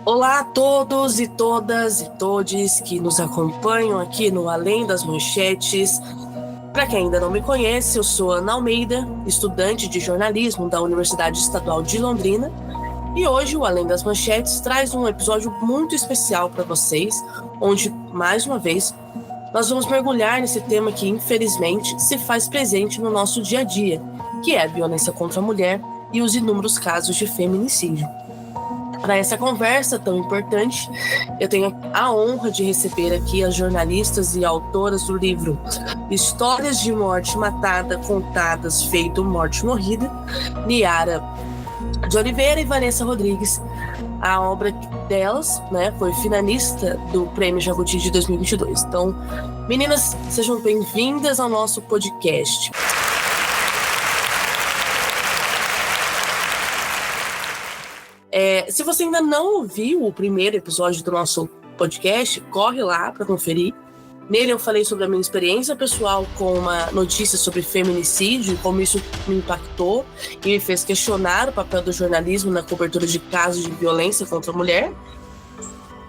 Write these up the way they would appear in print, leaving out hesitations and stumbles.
Olá a todos e todas e todes que nos acompanham aqui no Além das Manchetes. Para quem ainda não me conhece, eu sou Ana Almeida, estudante de jornalismo da Universidade Estadual de Londrina. E hoje o Além das Manchetes traz um episódio muito especial para vocês, onde, mais uma vez, nós vamos mergulhar nesse tema que, infelizmente, se faz presente no nosso dia a dia, que é a violência contra a mulher e os inúmeros casos de feminicídio. Para essa conversa tão importante, eu tenho a honra de receber aqui as jornalistas e autoras do livro Histórias de Morte Matada, Contadas, Feito Morte Morrida, Niara de Oliveira e Vanessa Rodrigues. A obra delas, foi finalista do Prêmio Jabuti de 2022. Então, meninas, sejam bem-vindas ao nosso podcast. Se você ainda não ouviu o primeiro episódio do nosso podcast, corre lá para conferir. Nele eu falei sobre a minha experiência pessoal com uma notícia sobre feminicídio e como isso me impactou e me fez questionar o papel do jornalismo na cobertura de casos de violência contra a mulher.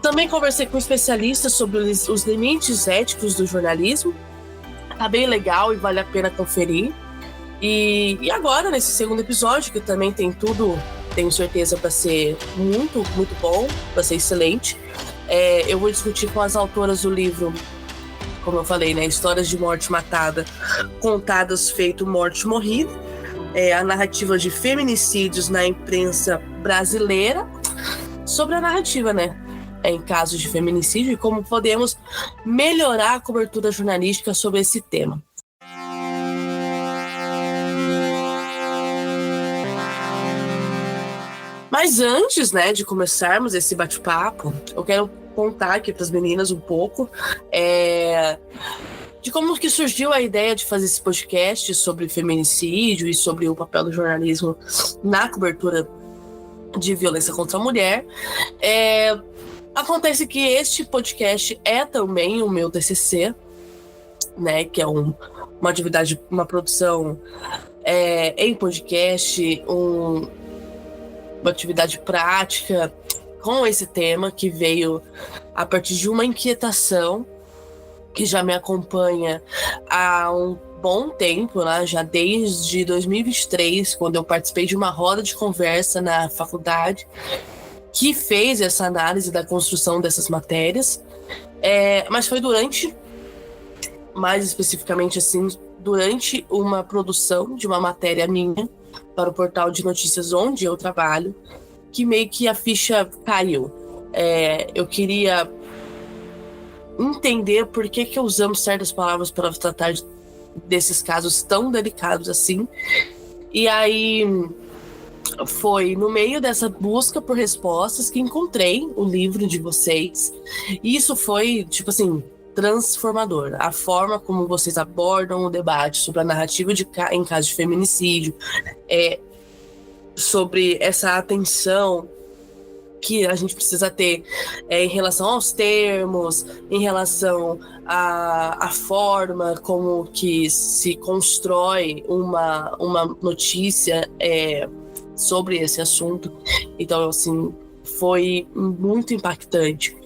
Também conversei com especialistas sobre os limites éticos do jornalismo. Tá bem legal e vale a pena conferir. E agora, nesse segundo episódio, que também tem tudo, tenho certeza, para ser muito, muito bom, para ser excelente, eu vou discutir com as autoras do livro, como eu falei, Histórias de Morte Matada, Contadas, Feito Morte Morrida, a narrativa de feminicídios na imprensa brasileira, sobre a narrativa, em casos de feminicídio e como podemos melhorar a cobertura jornalística sobre esse tema. Mas antes, de começarmos esse bate-papo, eu quero contar aqui para as meninas um pouco de como que surgiu a ideia de fazer esse podcast sobre feminicídio e sobre o papel do jornalismo na cobertura de violência contra a mulher. Acontece que este podcast é também o meu TCC, que é uma atividade, uma produção em podcast, uma atividade prática com esse tema que veio a partir de uma inquietação que já me acompanha há um bom tempo, já desde 2023, quando eu participei de uma roda de conversa na faculdade que fez essa análise da construção dessas matérias, mas foi mais especificamente assim, durante uma produção de uma matéria minha para o portal de notícias onde eu trabalho, que meio que a ficha caiu. Eu queria entender por que usamos certas palavras para tratar desses casos tão delicados assim. E aí foi no meio dessa busca por respostas que encontrei o livro de vocês. E isso foi, transformador. A forma como vocês abordam o debate sobre a narrativa em caso de feminicídio, sobre essa atenção que a gente precisa ter em relação aos termos, em relação à forma como que se constrói uma notícia sobre esse assunto. Então, foi muito impactante.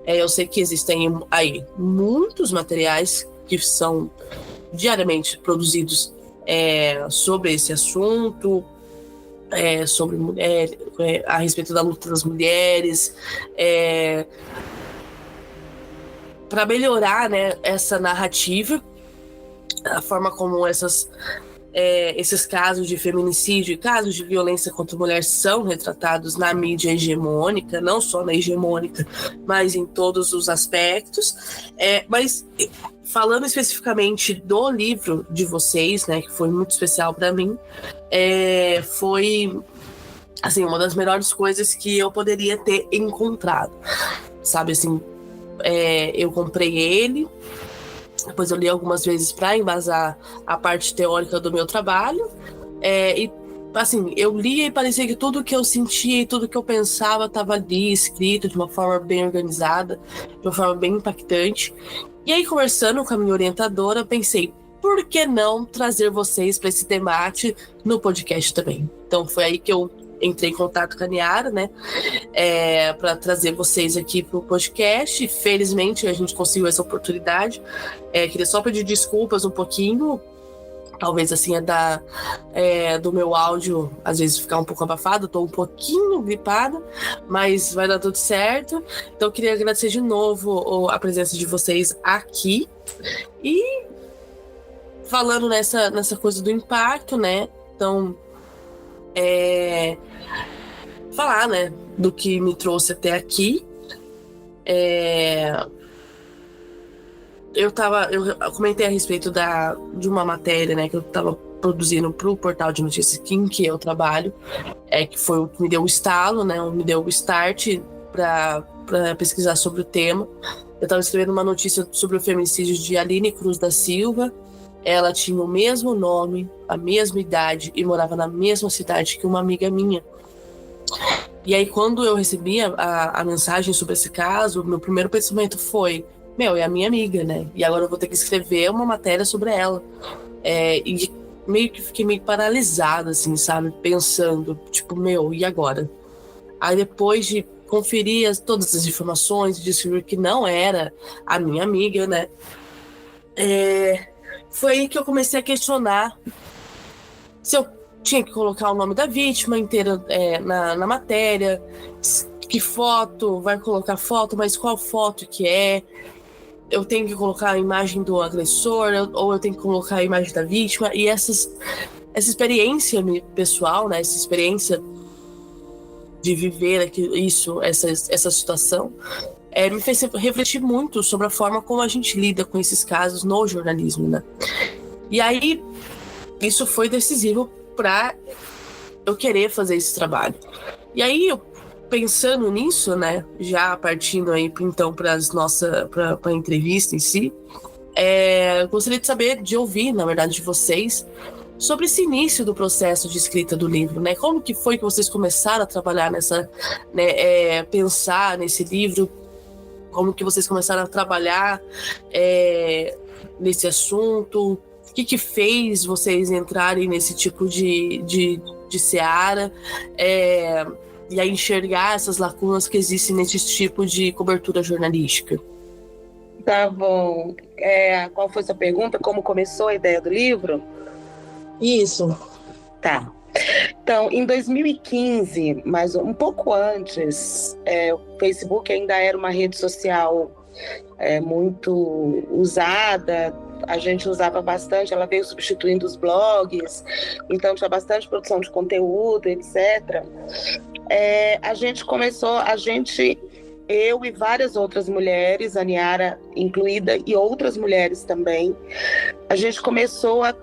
Eu sei que existem aí muitos materiais que são diariamente produzidos sobre esse assunto, sobre mulher, a respeito da luta das mulheres, para melhorar essa narrativa, a forma como esses casos de feminicídio e casos de violência contra a mulher são retratados na mídia hegemônica, não só na hegemônica, mas em todos os aspectos. Mas falando especificamente do livro de vocês, que foi muito especial para mim, foi uma das melhores coisas que eu poderia ter encontrado. Eu comprei ele. Depois eu li algumas vezes para embasar a parte teórica do meu trabalho. Eu lia e parecia que tudo que eu sentia e tudo que eu pensava estava ali escrito de uma forma bem organizada, de uma forma bem impactante. E aí, conversando com a minha orientadora, pensei, por que não trazer vocês para esse debate no podcast também? Então foi aí que eu entrei em contato com a Niara, né, para trazer vocês aqui para o podcast. Felizmente a gente conseguiu essa oportunidade. Queria só pedir desculpas um pouquinho. Talvez assim do meu áudio às vezes ficar um pouco abafado, tô um pouquinho gripada, mas vai dar tudo certo. Então eu queria agradecer de novo a presença de vocês aqui. E falando nessa coisa do impacto, né? Então, falar, né, do que me trouxe até aqui. Eu comentei a respeito de uma matéria, né, que eu estava produzindo para o portal de notícias em que eu trabalho, que foi o que me deu o estalo, né, me deu o start para pesquisar sobre o tema. Eu estava escrevendo uma notícia sobre o feminicídio de Aline Cruz da Silva. Ela tinha o mesmo nome, a mesma idade e morava na mesma cidade que uma amiga minha. E aí, quando eu recebi a mensagem sobre esse caso, meu primeiro pensamento foi: é a minha amiga, né? E agora eu vou ter que escrever uma matéria sobre ela. E meio que fiquei meio paralisada, assim, sabe? Pensando, tipo, e agora? Aí depois de conferir todas as informações, descobrir que não era a minha amiga, né? Foi aí que eu comecei a questionar se eu tinha que colocar o nome da vítima inteira na matéria, que foto, vai colocar foto, mas qual foto que é? Eu tenho que colocar a imagem do agressor ou eu tenho que colocar a imagem da vítima? E essa experiência pessoal, né, essa experiência de viver essa situação, me fez refletir muito sobre a forma como a gente lida com esses casos no jornalismo, né? E aí, isso foi decisivo para eu querer fazer esse trabalho. E aí, pensando nisso, né, já partindo aí então para a entrevista em si, gostaria de ouvir, na verdade, de vocês sobre esse início do processo de escrita do livro, né? Como que foi que vocês começaram a trabalhar pensar nesse livro? Como que vocês começaram a trabalhar nesse assunto? O que fez vocês entrarem nesse tipo de seara? E a enxergar essas lacunas que existem nesse tipo de cobertura jornalística. Tá bom. Qual foi a sua pergunta? Como começou a ideia do livro? Isso. Tá. Então, em 2015, mas um pouco antes, o Facebook ainda era uma rede social muito usada. A gente usava bastante, ela veio substituindo os blogs, então tinha bastante produção de conteúdo, etc. Eu e várias outras mulheres, a Niara incluída, e outras mulheres também, a gente começou a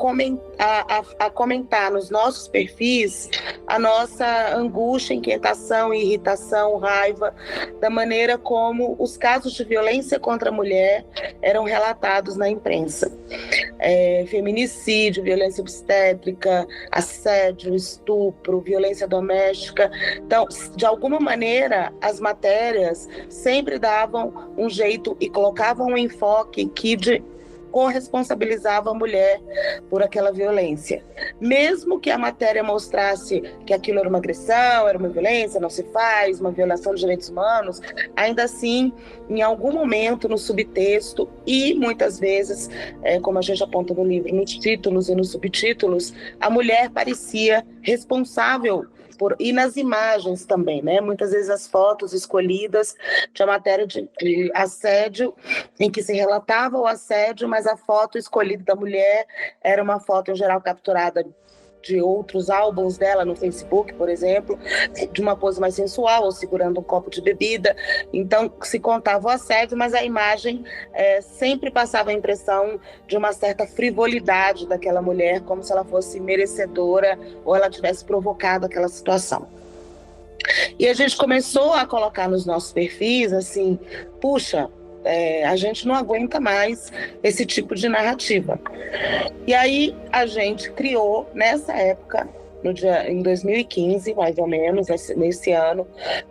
comentar nos nossos perfis a nossa angústia, inquietação, irritação, raiva, da maneira como os casos de violência contra a mulher eram relatados na imprensa. Feminicídio, violência obstétrica, assédio, estupro, violência doméstica. Então, de alguma maneira, as matérias sempre davam um jeito e colocavam um enfoque que corresponsabilizava a mulher por aquela violência. Mesmo que a matéria mostrasse que aquilo era uma agressão, era uma violência, não se faz, uma violação de direitos humanos, ainda assim, em algum momento no subtexto e muitas vezes, como a gente aponta no livro, nos títulos e nos subtítulos, a mulher parecia responsável e nas imagens também, né? Muitas vezes as fotos escolhidas, tinha matéria de assédio, em que se relatava o assédio, mas a foto escolhida da mulher era uma foto, em geral, capturada de outros álbuns dela no Facebook, por exemplo, de uma pose mais sensual, ou segurando um copo de bebida. Então, se contava o assédio, mas a imagem sempre passava a impressão de uma certa frivolidade daquela mulher, como se ela fosse merecedora ou ela tivesse provocado aquela situação. E a gente começou a colocar nos nossos perfis, assim, puxa, a gente não aguenta mais esse tipo de narrativa. E aí a gente criou, nessa época, em 2015, mais ou menos, nesse ano,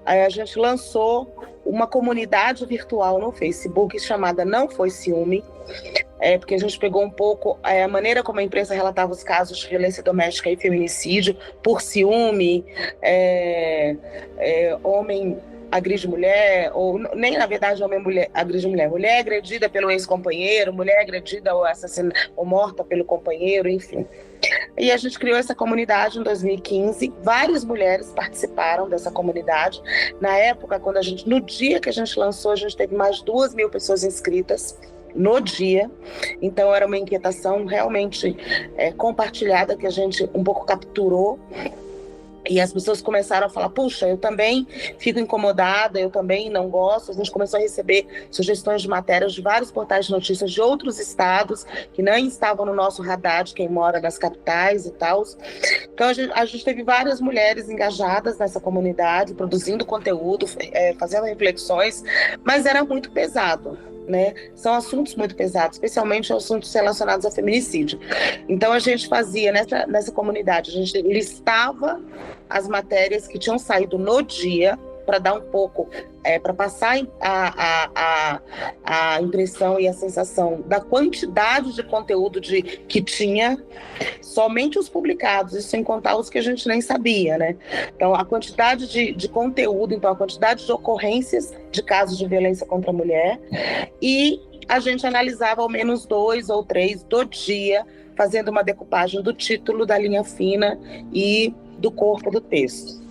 aí a gente lançou uma comunidade virtual no Facebook chamada Não Foi Ciúme, porque a gente pegou um pouco a maneira como a imprensa relatava os casos de violência doméstica e feminicídio por ciúme, homem agride mulher, ou nem na verdade homem agride mulher agredida pelo ex-companheiro, mulher agredida ou morta pelo companheiro, enfim. E a gente criou essa comunidade em 2015, várias mulheres participaram dessa comunidade. Na época, no dia que a gente lançou, a gente teve mais de 2.000 pessoas inscritas no dia, então era uma inquietação realmente compartilhada que a gente um pouco capturou. E as pessoas começaram a falar, puxa, eu também fico incomodada, eu também não gosto. A gente começou a receber sugestões de matérias de vários portais de notícias de outros estados que nem estavam no nosso radar de quem mora nas capitais e tal. Então a gente teve várias mulheres engajadas nessa comunidade, produzindo conteúdo, fazendo reflexões, mas era muito pesado. Né? São assuntos muito pesados, especialmente assuntos relacionados a feminicídio. Então a gente fazia nessa comunidade, a gente listava as matérias que tinham saído no dia para dar um pouco, para passar a impressão e a sensação da quantidade de conteúdo que tinha, somente os publicados, isso sem contar os que a gente nem sabia, né? Então, a quantidade de conteúdo, então a quantidade de ocorrências de casos de violência contra a mulher, e a gente analisava ao menos 2 ou 3 do dia, fazendo uma decupagem do título, da linha fina e do corpo do texto.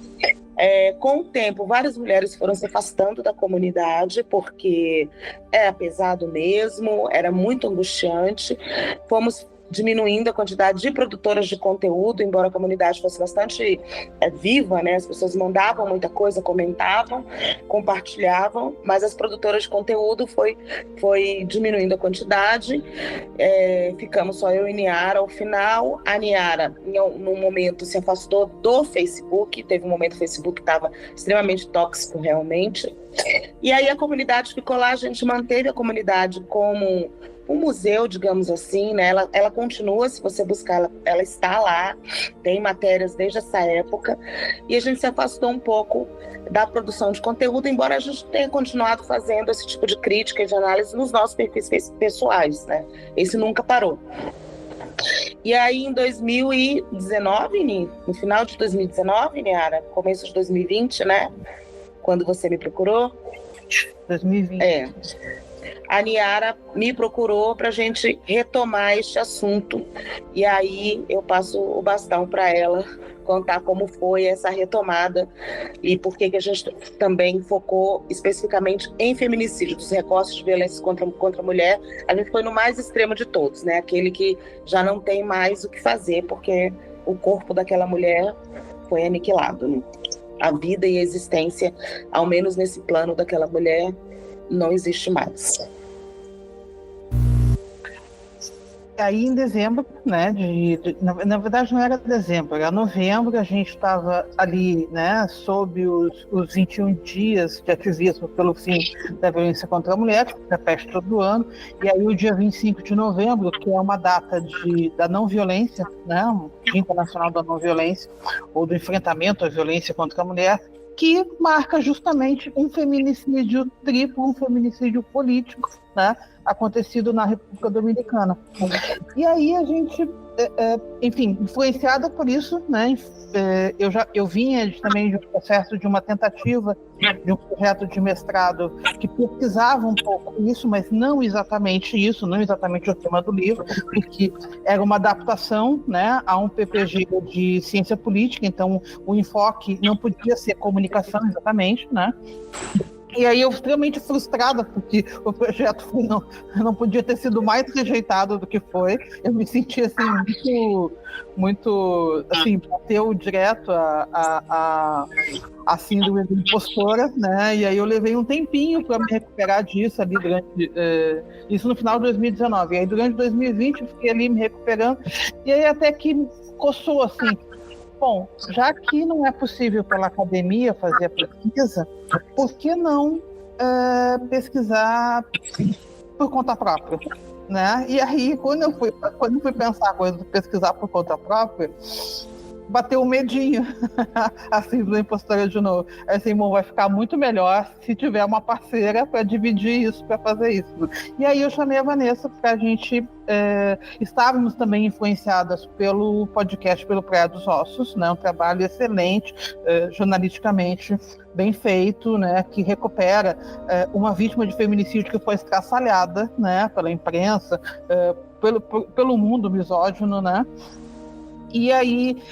Com o tempo, várias mulheres foram se afastando da comunidade, porque era pesado mesmo, era muito angustiante. Fomos diminuindo a quantidade de produtoras de conteúdo, embora a comunidade fosse bastante viva, né? As pessoas mandavam muita coisa, comentavam, compartilhavam, mas as produtoras de conteúdo foi diminuindo a quantidade. Ficamos só eu e Niara ao final. A Niara, num momento, se afastou do Facebook, teve um momento que o Facebook estava extremamente tóxico, realmente. E aí a comunidade ficou lá, a gente manteve a comunidade como um museu, digamos assim, né? Ela continua, se você buscar, ela está lá, tem matérias desde essa época, e a gente se afastou um pouco da produção de conteúdo, embora a gente tenha continuado fazendo esse tipo de crítica e de análise nos nossos perfis pessoais, né? Esse nunca parou. E aí, em 2019, no final de 2019, Niara, começo de 2020, né? Quando você me procurou. 2020. A Niara me procurou para a gente retomar este assunto. E aí eu passo o bastão para ela contar como foi essa retomada e por que a gente também focou especificamente em feminicídio, dos recortes de violência contra a mulher. A gente foi no mais extremo de todos, né? Aquele que já não tem mais o que fazer, porque o corpo daquela mulher foi aniquilado, né? A vida e a existência, ao menos nesse plano daquela mulher, não existe mais. Aí em dezembro, né, na verdade não era dezembro, era novembro, a gente estava ali, né, sob os 21 dias de ativismo pelo fim da violência contra a mulher, que repete todo ano, e aí o dia 25 de novembro, que é uma data da não violência, né, o Dia Internacional da Não Violência, ou do enfrentamento à violência contra a mulher, que marca justamente um feminicídio triplo, um feminicídio político, né, acontecido na República Dominicana. E aí a gente, enfim, influenciada por isso, né, eu vinha também de um processo de uma tentativa de um projeto de mestrado que pesquisava um pouco isso, mas não exatamente isso, não exatamente o tema do livro, porque era uma adaptação, né, a um PPG de ciência política, então o enfoque não podia ser comunicação exatamente, né? E aí eu extremamente frustrada, porque o projeto não podia ter sido mais rejeitado do que foi. Eu me senti assim, muito assim, bateu direto a síndrome da impostora, né? E aí eu levei um tempinho para me recuperar disso ali durante isso no final de 2019. E aí durante 2020 eu fiquei ali me recuperando. E aí até que coçou assim. Bom, já que não é possível pela academia fazer a pesquisa, por que não pesquisar por conta própria, né? E aí, quando eu fui pensar a coisa de pesquisar por conta própria, bateu um medinho, a síndrome impostora de novo. Assim, bom, vai ficar muito melhor se tiver uma parceira para dividir isso, para fazer isso. E aí eu chamei a Vanessa para a gente... estávamos também influenciadas pelo podcast Pelo Praia dos Ossos, né, um trabalho excelente, jornalisticamente bem feito, né, que recupera uma vítima de feminicídio que foi estraçalhada, né, pela imprensa, pelo mundo misógino, né? E aí,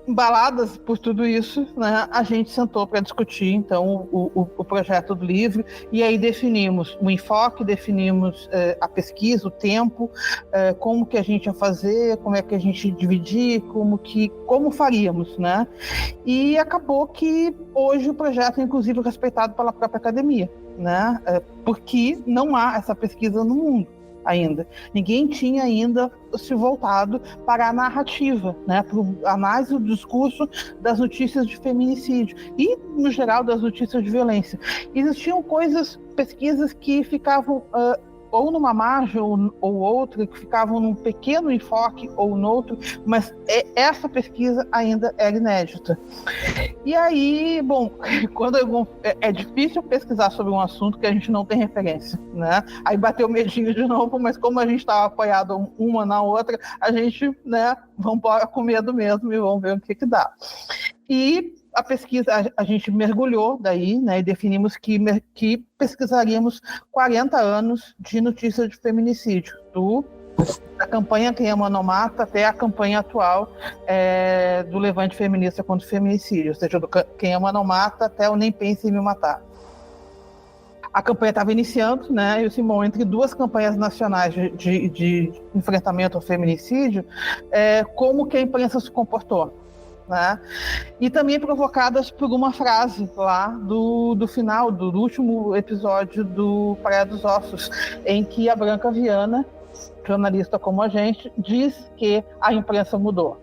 embaladas por tudo isso, né, a gente sentou para discutir, então, o projeto do livro, e aí definimos o enfoque, definimos a pesquisa, o tempo, como que a gente ia fazer, como é que a gente ia dividir, como faríamos, né? E acabou que hoje o projeto é, inclusive, respeitado pela própria academia, né? Porque não há essa pesquisa no mundo ainda. Ninguém tinha ainda se voltado para a narrativa, né, para a análise do discurso das notícias de feminicídio e, no geral, das notícias de violência. Existiam pesquisas que ficavam ou numa margem ou outra, que ficavam num pequeno enfoque ou no outro, mas essa pesquisa ainda era inédita. E aí, bom, é difícil pesquisar sobre um assunto que a gente não tem referência, né? Aí bateu o medinho de novo, mas como a gente estava apoiado uma na outra, a gente, né, vamos embora com medo mesmo e vamos ver o que dá. E a pesquisa, a gente mergulhou daí, né, e definimos que pesquisaríamos 40 anos de notícias de feminicídio, da campanha Quem Ama Não Mata até a campanha atual do Levante Feminista contra o Feminicídio, ou seja, do Quem Ama Não Mata até o Nem Pense em Me Matar. A campanha estava iniciando, né, e o Simão, entre duas campanhas nacionais de enfrentamento ao feminicídio, como que a imprensa se comportou, né? E também provocadas por uma frase lá do final, do último episódio do Praia dos Ossos, em que a Branca Viana, jornalista como a gente, diz que a imprensa mudou.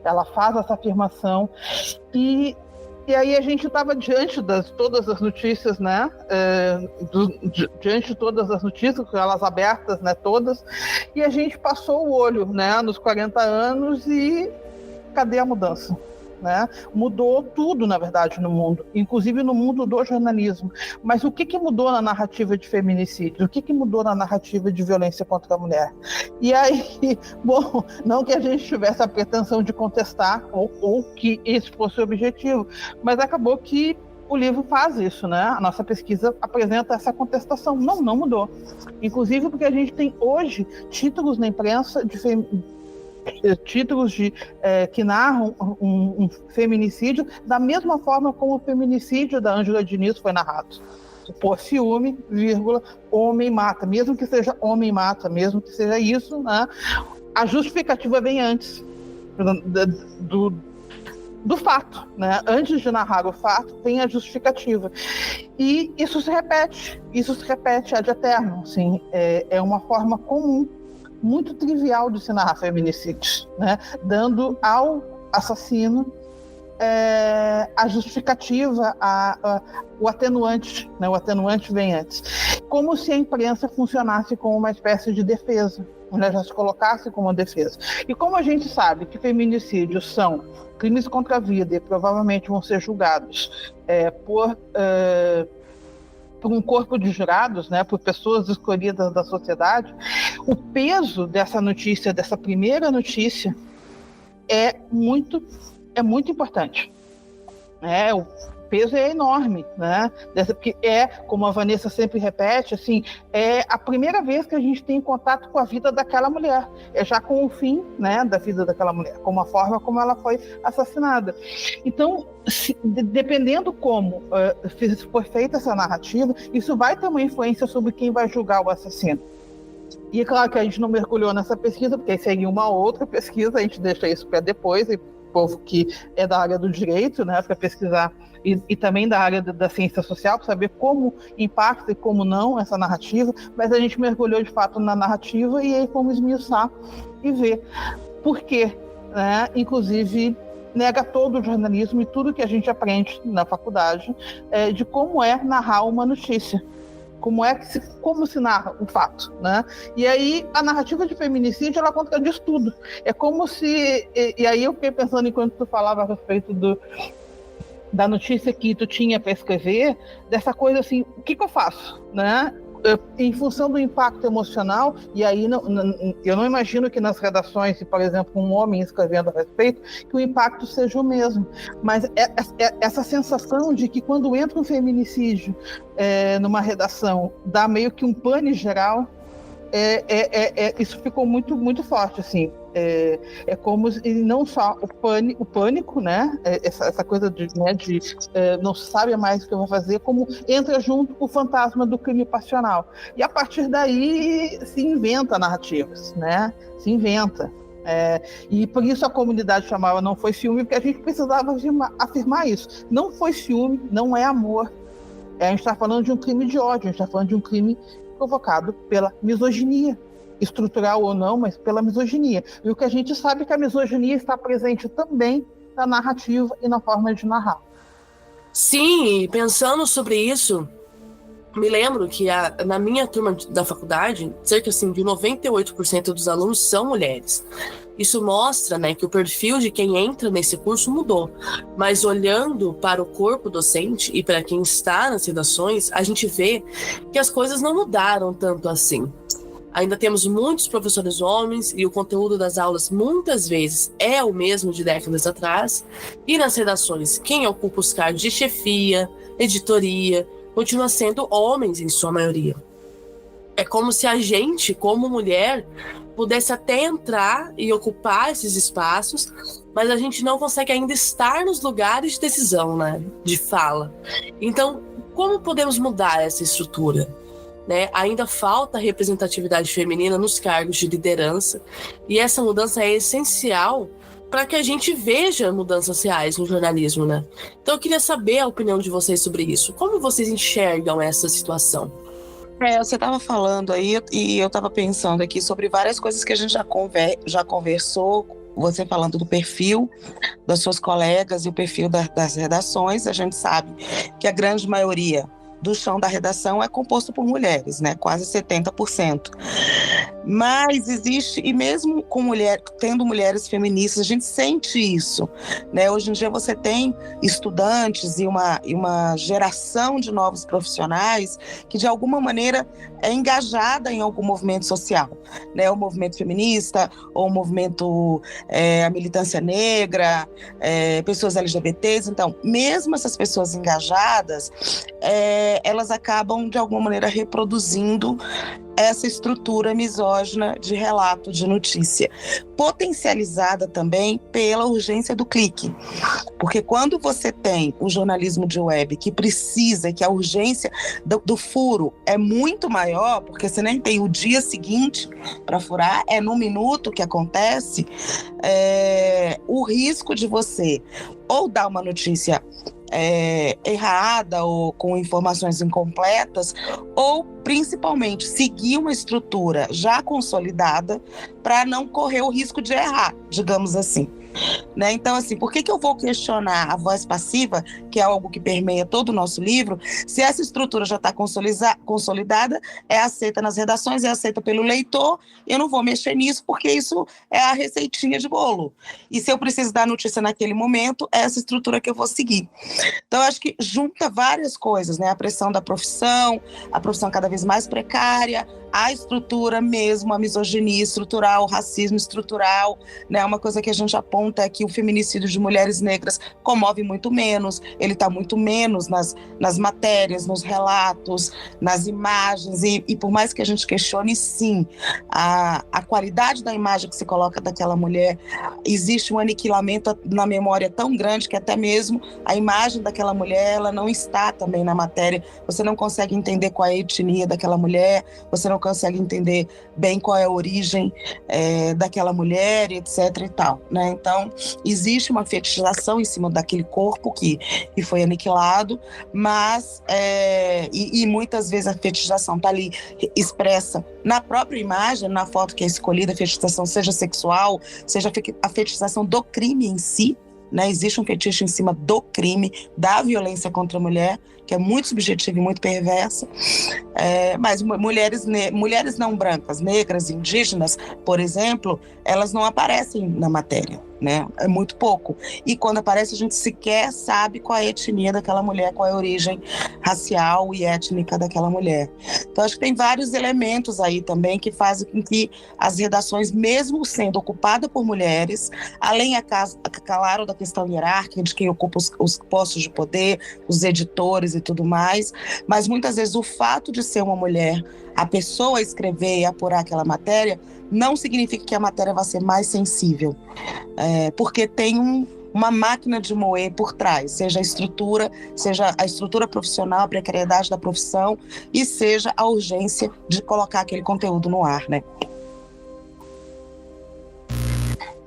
Ela faz essa afirmação e aí a gente estava diante de todas as notícias, né? Diante de todas as notícias, com elas abertas, né? Todas, e a gente passou o olho, né? Nos 40 anos e cadê a mudança? Né? Mudou tudo, na verdade, no mundo, inclusive no mundo do jornalismo. Mas o que mudou na narrativa de feminicídio? O que mudou na narrativa de violência contra a mulher? E aí, bom, não que a gente tivesse a pretensão de contestar ou que esse fosse o objetivo, mas acabou que o livro faz isso, né? A nossa pesquisa apresenta essa contestação. Não mudou. Inclusive porque a gente tem hoje títulos na imprensa títulos que narram um feminicídio da mesma forma como o feminicídio da Ângela Diniz foi narrado. Por ciúme, homem mata. Mesmo que seja homem mata, mesmo que seja isso, né? A justificativa vem antes do fato, né? Antes de narrar o fato, tem a justificativa. E isso se repete ad eternum, assim, é uma forma comum, muito trivial de se narrar feminicídios, né? Dando ao assassino a justificativa, o atenuante, né? O atenuante vem antes. Como se a imprensa funcionasse como uma espécie de defesa, né? Já se colocasse como uma defesa. E como a gente sabe que feminicídios são crimes contra a vida e provavelmente vão ser julgados por um corpo de jurados, né, por pessoas escolhidas da sociedade, o peso dessa notícia, dessa primeira notícia, é muito importante. O peso é enorme, né? Porque como a Vanessa sempre repete, assim, é a primeira vez que a gente tem contato com a vida daquela mulher, já com o fim, né, da vida daquela mulher, com a forma como ela foi assassinada. Então, dependendo como for feita essa narrativa, isso vai ter uma influência sobre quem vai julgar o assassino. E é claro que a gente não mergulhou nessa pesquisa, porque aí seria uma outra pesquisa, a gente deixa isso para depois, e o povo que é da área do direito, né, para pesquisar, e também da área da ciência social, para saber como impacta e como não essa narrativa, mas a gente mergulhou de fato na narrativa e aí fomos esmiuçar e ver por quê, né, inclusive nega todo o jornalismo e tudo que a gente aprende na faculdade de como narrar uma notícia. Como se narra o fato, né? E aí a narrativa de feminicídio, ela contradiz tudo. É como se... E aí eu fiquei pensando, enquanto tu falava a respeito da notícia que tu tinha para escrever, dessa coisa assim, o que eu faço, né? Em função do impacto emocional, e aí eu não imagino que nas redações, se, por exemplo, um homem escrevendo a respeito, que o impacto seja o mesmo. Mas essa sensação de que quando entra um feminicídio numa redação, dá meio que um pane geral, isso ficou muito, muito forte, assim. É como se, não só o pânico, né? Essa coisa de não sabe mais o que eu vou fazer, como entra junto o fantasma do crime passional. E a partir daí se inventa narrativas, né? Se inventa. E por isso a comunidade chamava Não Foi Ciúme, porque a gente precisava afirmar isso. Não foi ciúme, não é amor. A gente está falando de um crime de ódio, a gente está falando de um crime provocado pela misoginia, estrutural ou não, mas pela misoginia. E o que a gente sabe é que a misoginia está presente também na narrativa e na forma de narrar. Sim, e pensando sobre isso, me lembro que na minha turma da faculdade, cerca assim, de 98% dos alunos são mulheres. Isso mostra, né, que o perfil de quem entra nesse curso mudou. Mas olhando para o corpo docente e para quem está nas redações, a gente vê que as coisas não mudaram tanto assim. Ainda temos muitos professores homens e o conteúdo das aulas muitas vezes é o mesmo de décadas atrás. E nas redações, quem ocupa os cargos de chefia, editoria, continua sendo homens em sua maioria. É como se a gente, como mulher, pudesse até entrar e ocupar esses espaços, mas a gente não consegue ainda estar nos lugares de decisão, né, de fala. Então, como podemos mudar essa estrutura? Né? Ainda falta representatividade feminina nos cargos de liderança, e essa mudança é essencial para que a gente veja mudanças reais no jornalismo, né? Então eu queria saber a opinião de vocês sobre isso. Como vocês enxergam essa situação? Você estava falando aí e eu estava pensando aqui sobre várias coisas que a gente já conversou, você falando do perfil das suas colegas e o perfil das redações. A gente sabe que a grande maioria do chão da redação é composto por mulheres, né? Quase 70%. Mas existe, e mesmo com tendo mulheres feministas, a gente sente isso, né? Hoje em dia você tem estudantes e uma geração de novos profissionais que de alguma maneira é engajada em algum movimento social, né? O movimento feminista, ou o movimento, a militância negra, pessoas LGBTs. Então, mesmo essas pessoas engajadas, elas acabam de alguma maneira reproduzindo essa estrutura misógina de relato de notícia, potencializada também pela urgência do clique. Porque quando você tem um jornalismo de web que precisa, que a urgência do furo é muito maior, porque você nem tem o dia seguinte para furar, é no minuto que acontece, o risco de você ou dar uma notícia errada ou com informações incompletas, ou principalmente seguir uma estrutura já consolidada para não correr o risco de errar, digamos assim. Né? Então, assim, por que eu vou questionar a voz passiva, que é algo que permeia todo o nosso livro, se essa estrutura já está consolidada, é aceita nas redações, é aceita pelo leitor, eu não vou mexer nisso porque isso é a receitinha de bolo. E se eu preciso dar notícia naquele momento, é essa estrutura que eu vou seguir. Então, eu acho que junta várias coisas, né? A pressão da profissão, a profissão cada vez mais precária, a estrutura mesmo, a misoginia estrutural, o racismo estrutural, né? Uma coisa que a gente aponta é que o feminicídio de mulheres negras comove muito menos, ele está muito menos nas matérias, nos relatos, nas imagens, e por mais que a gente questione, sim, a qualidade da imagem que se coloca daquela mulher, existe um aniquilamento na memória tão grande que até mesmo a imagem daquela mulher, ela não está também na matéria, você não consegue entender qual é a etnia daquela mulher, você não consegue entender bem qual é a origem daquela mulher, etc e tal, né? Então, existe uma fetichização em cima daquele corpo que foi aniquilado, mas e muitas vezes a fetichização está ali expressa na própria imagem, na foto que é escolhida, a fetichização seja sexual, seja a fetichização do crime em si, né? Existe um fetiche em cima do crime, da violência contra a mulher, que é muito subjetiva e muito perversa. Mas mulheres não brancas, negras, indígenas, por exemplo, elas não aparecem na matéria, né? É muito pouco. E quando aparece, a gente sequer sabe qual é a etnia daquela mulher, qual é a origem racial e étnica daquela mulher. Então, acho que tem vários elementos aí também que fazem com que as redações, mesmo sendo ocupadas por mulheres, além, claro, da questão hierárquica, de quem ocupa os postos de poder, os editores e tudo mais, mas muitas vezes o fato de ser uma mulher, a pessoa escrever e apurar aquela matéria, não significa que a matéria vai ser mais sensível, porque tem uma máquina de moer por trás, seja a estrutura profissional, a precariedade da profissão, e seja a urgência de colocar aquele conteúdo no ar, né?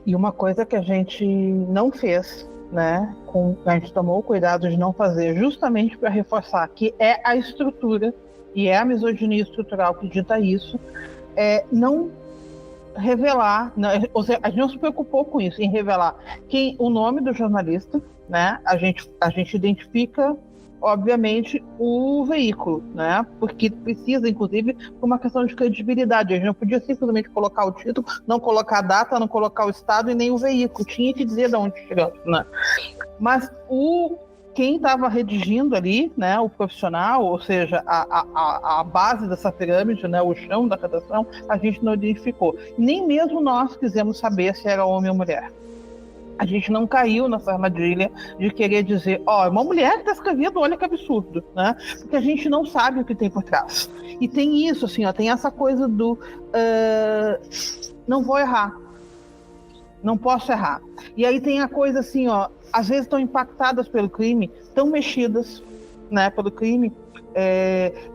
E uma coisa que a gente não fez, né, a gente tomou o cuidado de não fazer, justamente para reforçar que é a estrutura e é a misoginia estrutural que dita isso, não revelar, ou seja, a gente não se preocupou com isso, em revelar o nome do jornalista, né? A gente identifica, obviamente, o veículo, né? Porque precisa, inclusive, por uma questão de credibilidade. A gente não podia simplesmente colocar o título, não colocar a data, não colocar o estado e nem o veículo. Tinha que dizer de onde chegamos, né? Mas quem estava redigindo ali, né, o profissional, ou seja, a base dessa pirâmide, né, o chão da redação, a gente não identificou. Nem mesmo nós quisemos saber se era homem ou mulher. A gente não caiu nessa armadilha de querer dizer, uma mulher que está escrevendo, olha que absurdo, né? Porque a gente não sabe o que tem por trás. E tem isso, assim, tem essa coisa do não vou errar, não posso errar. E aí tem a coisa assim, às vezes estão impactadas pelo crime, estão mexidas, né, pelo crime,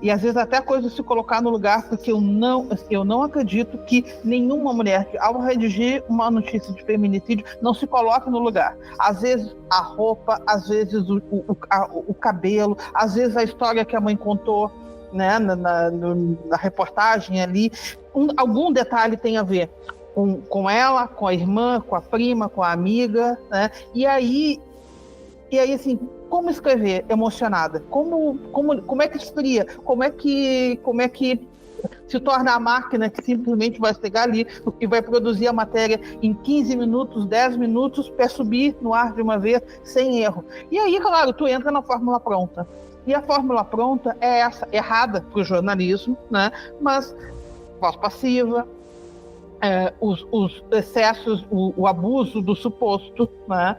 e às vezes até a coisa de se colocar no lugar, porque eu não acredito que nenhuma mulher, ao redigir uma notícia de feminicídio, não se coloque no lugar. Às vezes a roupa, às vezes o cabelo, às vezes a história que a mãe contou, né, na reportagem ali, algum detalhe tem a ver com ela, com a irmã, com a prima, com a amiga, né? E aí assim, como escrever emocionada? Como é que esfria? Como é que se torna a máquina que simplesmente vai pegar ali e vai produzir a matéria em 15 minutos, 10 minutos, para subir no ar de uma vez, sem erro? E aí, claro, tu entra na fórmula pronta. E a fórmula pronta é essa, errada para o jornalismo, né? Mas voz passiva, os excessos, o abuso do suposto, né?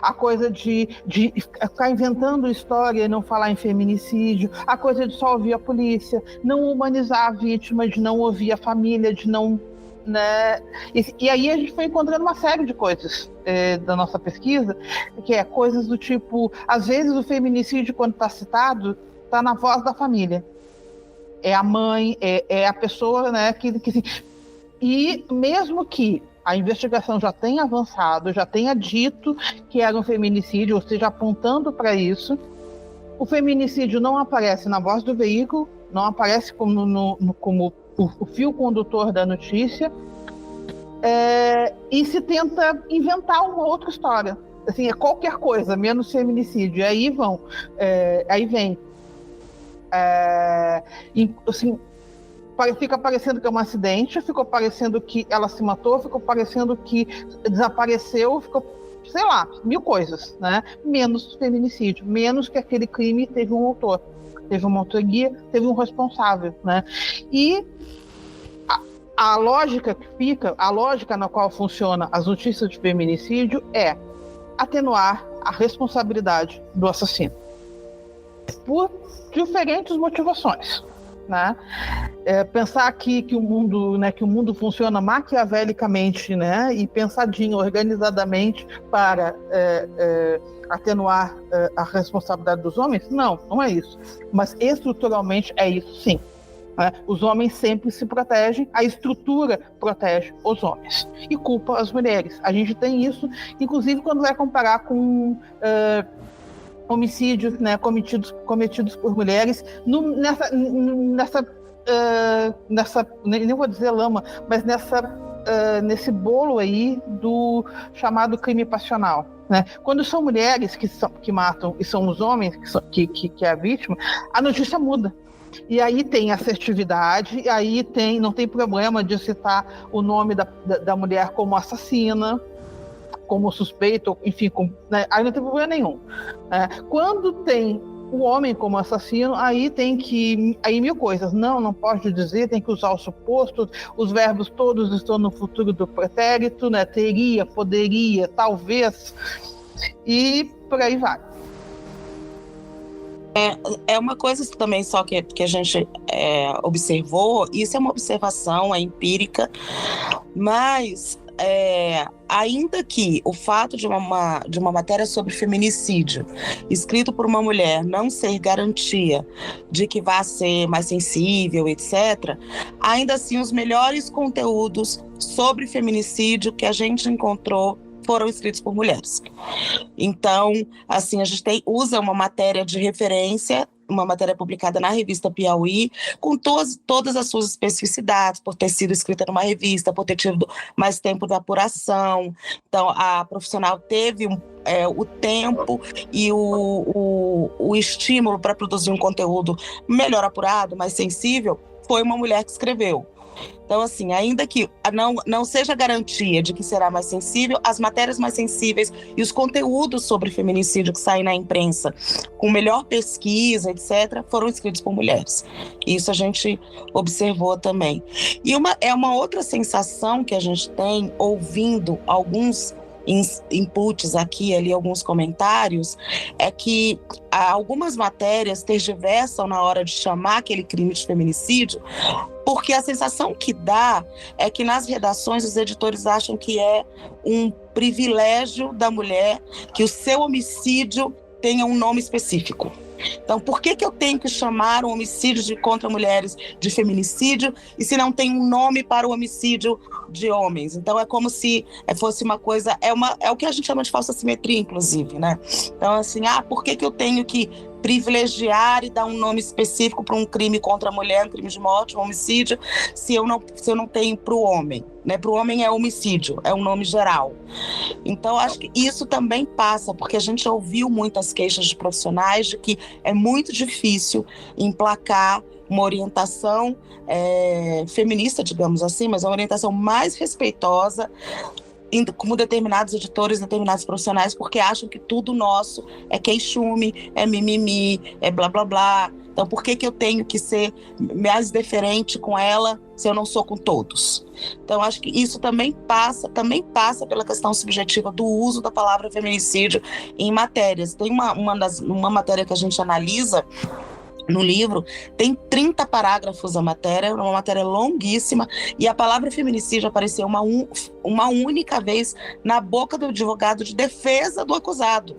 A coisa de ficar inventando história e não falar em feminicídio, a coisa de só ouvir a polícia, não humanizar a vítima, de não ouvir a família, de não... Né? E aí a gente foi encontrando uma série de coisas da nossa pesquisa, que é coisas do tipo, às vezes o feminicídio, quando está citado, está na voz da família. É a mãe, é a pessoa, né, e mesmo que a investigação já tenha avançado, já tenha dito que era um feminicídio, ou seja, apontando para isso, o feminicídio não aparece na voz do veículo, não aparece como o fio condutor da notícia, e se tenta inventar uma outra história. Assim, é qualquer coisa, menos feminicídio. E aí vem assim, fica parecendo que é um acidente, ficou parecendo que ela se matou, ficou parecendo que desapareceu, ficou, sei lá, 1000 coisas, né? Menos feminicídio, menos que aquele crime teve um autor, teve uma autoria, teve um responsável, né? E a lógica que fica, a lógica na qual funciona as notícias de feminicídio é atenuar a responsabilidade do assassino, por diferentes motivações, né? Pensar que o mundo funciona maquiavelicamente, né, e pensadinho, organizadamente para atenuar a responsabilidade dos homens, não é isso. Mas estruturalmente é isso, sim. Né? Os homens sempre se protegem, a estrutura protege os homens e culpa as mulheres. A gente tem isso, inclusive, quando vai comparar com homicídios, né, cometidos por mulheres nessa nem vou dizer lama, mas nesse bolo aí do chamado crime passional, né? Quando são mulheres que matam e são os homens que é a vítima, a notícia muda. E aí tem assertividade, e aí não tem problema de citar o nome da mulher como assassina, como suspeito, enfim, né? Aí não tem problema nenhum. Quando tem o homem como assassino, aí tem que... Aí mil coisas. Não pode dizer, tem que usar os supostos, os verbos todos estão no futuro do pretérito, né? Teria, poderia, talvez, e por aí vai. É uma coisa também só que a gente observou, isso é uma observação, é empírica, mas ainda que o fato de uma matéria sobre feminicídio escrito por uma mulher não ser garantia de que vá ser mais sensível, etc., ainda assim os melhores conteúdos sobre feminicídio que a gente encontrou foram escritos por mulheres. Então, assim, a gente usa uma matéria de referência, uma matéria publicada na revista Piauí, com todas as suas especificidades, por ter sido escrita numa revista, por ter tido mais tempo de apuração. Então, a profissional teve o tempo e o estímulo para produzir um conteúdo melhor apurado, mais sensível, foi uma mulher que escreveu. Então, assim, ainda que não seja garantia de que será mais sensível, as matérias mais sensíveis e os conteúdos sobre feminicídio que saem na imprensa, com melhor pesquisa, etc., foram escritos por mulheres. Isso a gente observou também. E uma outra sensação que a gente tem, ouvindo alguns inputs aqui e ali, alguns comentários, é que algumas matérias tergiversam na hora de chamar aquele crime de feminicídio, porque a sensação que dá é que nas redações os editores acham que é um privilégio da mulher que o seu homicídio tenha um nome específico. Então, por que eu tenho que chamar um homicídio contra mulheres de feminicídio e se não tem um nome para o homicídio de homens? Então, é como se fosse uma coisa... É o que a gente chama de falsa simetria, inclusive, né? Então, assim, por que eu tenho que privilegiar e dar um nome específico para um crime contra a mulher, um crime de morte, um homicídio, se eu não tenho para o homem, né? Para o homem é homicídio, é um nome geral. Então, acho que isso também passa, porque a gente ouviu muitas queixas de profissionais de que é muito difícil emplacar uma orientação feminista, digamos assim, mas uma orientação mais respeitosa, como determinados editores, determinados profissionais, porque acham que tudo nosso é queixume, é mimimi, é blá blá blá. Então, por que eu tenho que ser mais deferente com ela se eu não sou com todos? Então, acho que isso também passa pela questão subjetiva do uso da palavra feminicídio em matérias. Tem uma matéria que a gente analisa no livro, tem 30 parágrafos a matéria, uma matéria longuíssima, e a palavra feminicídio apareceu uma única vez na boca do advogado de defesa do acusado.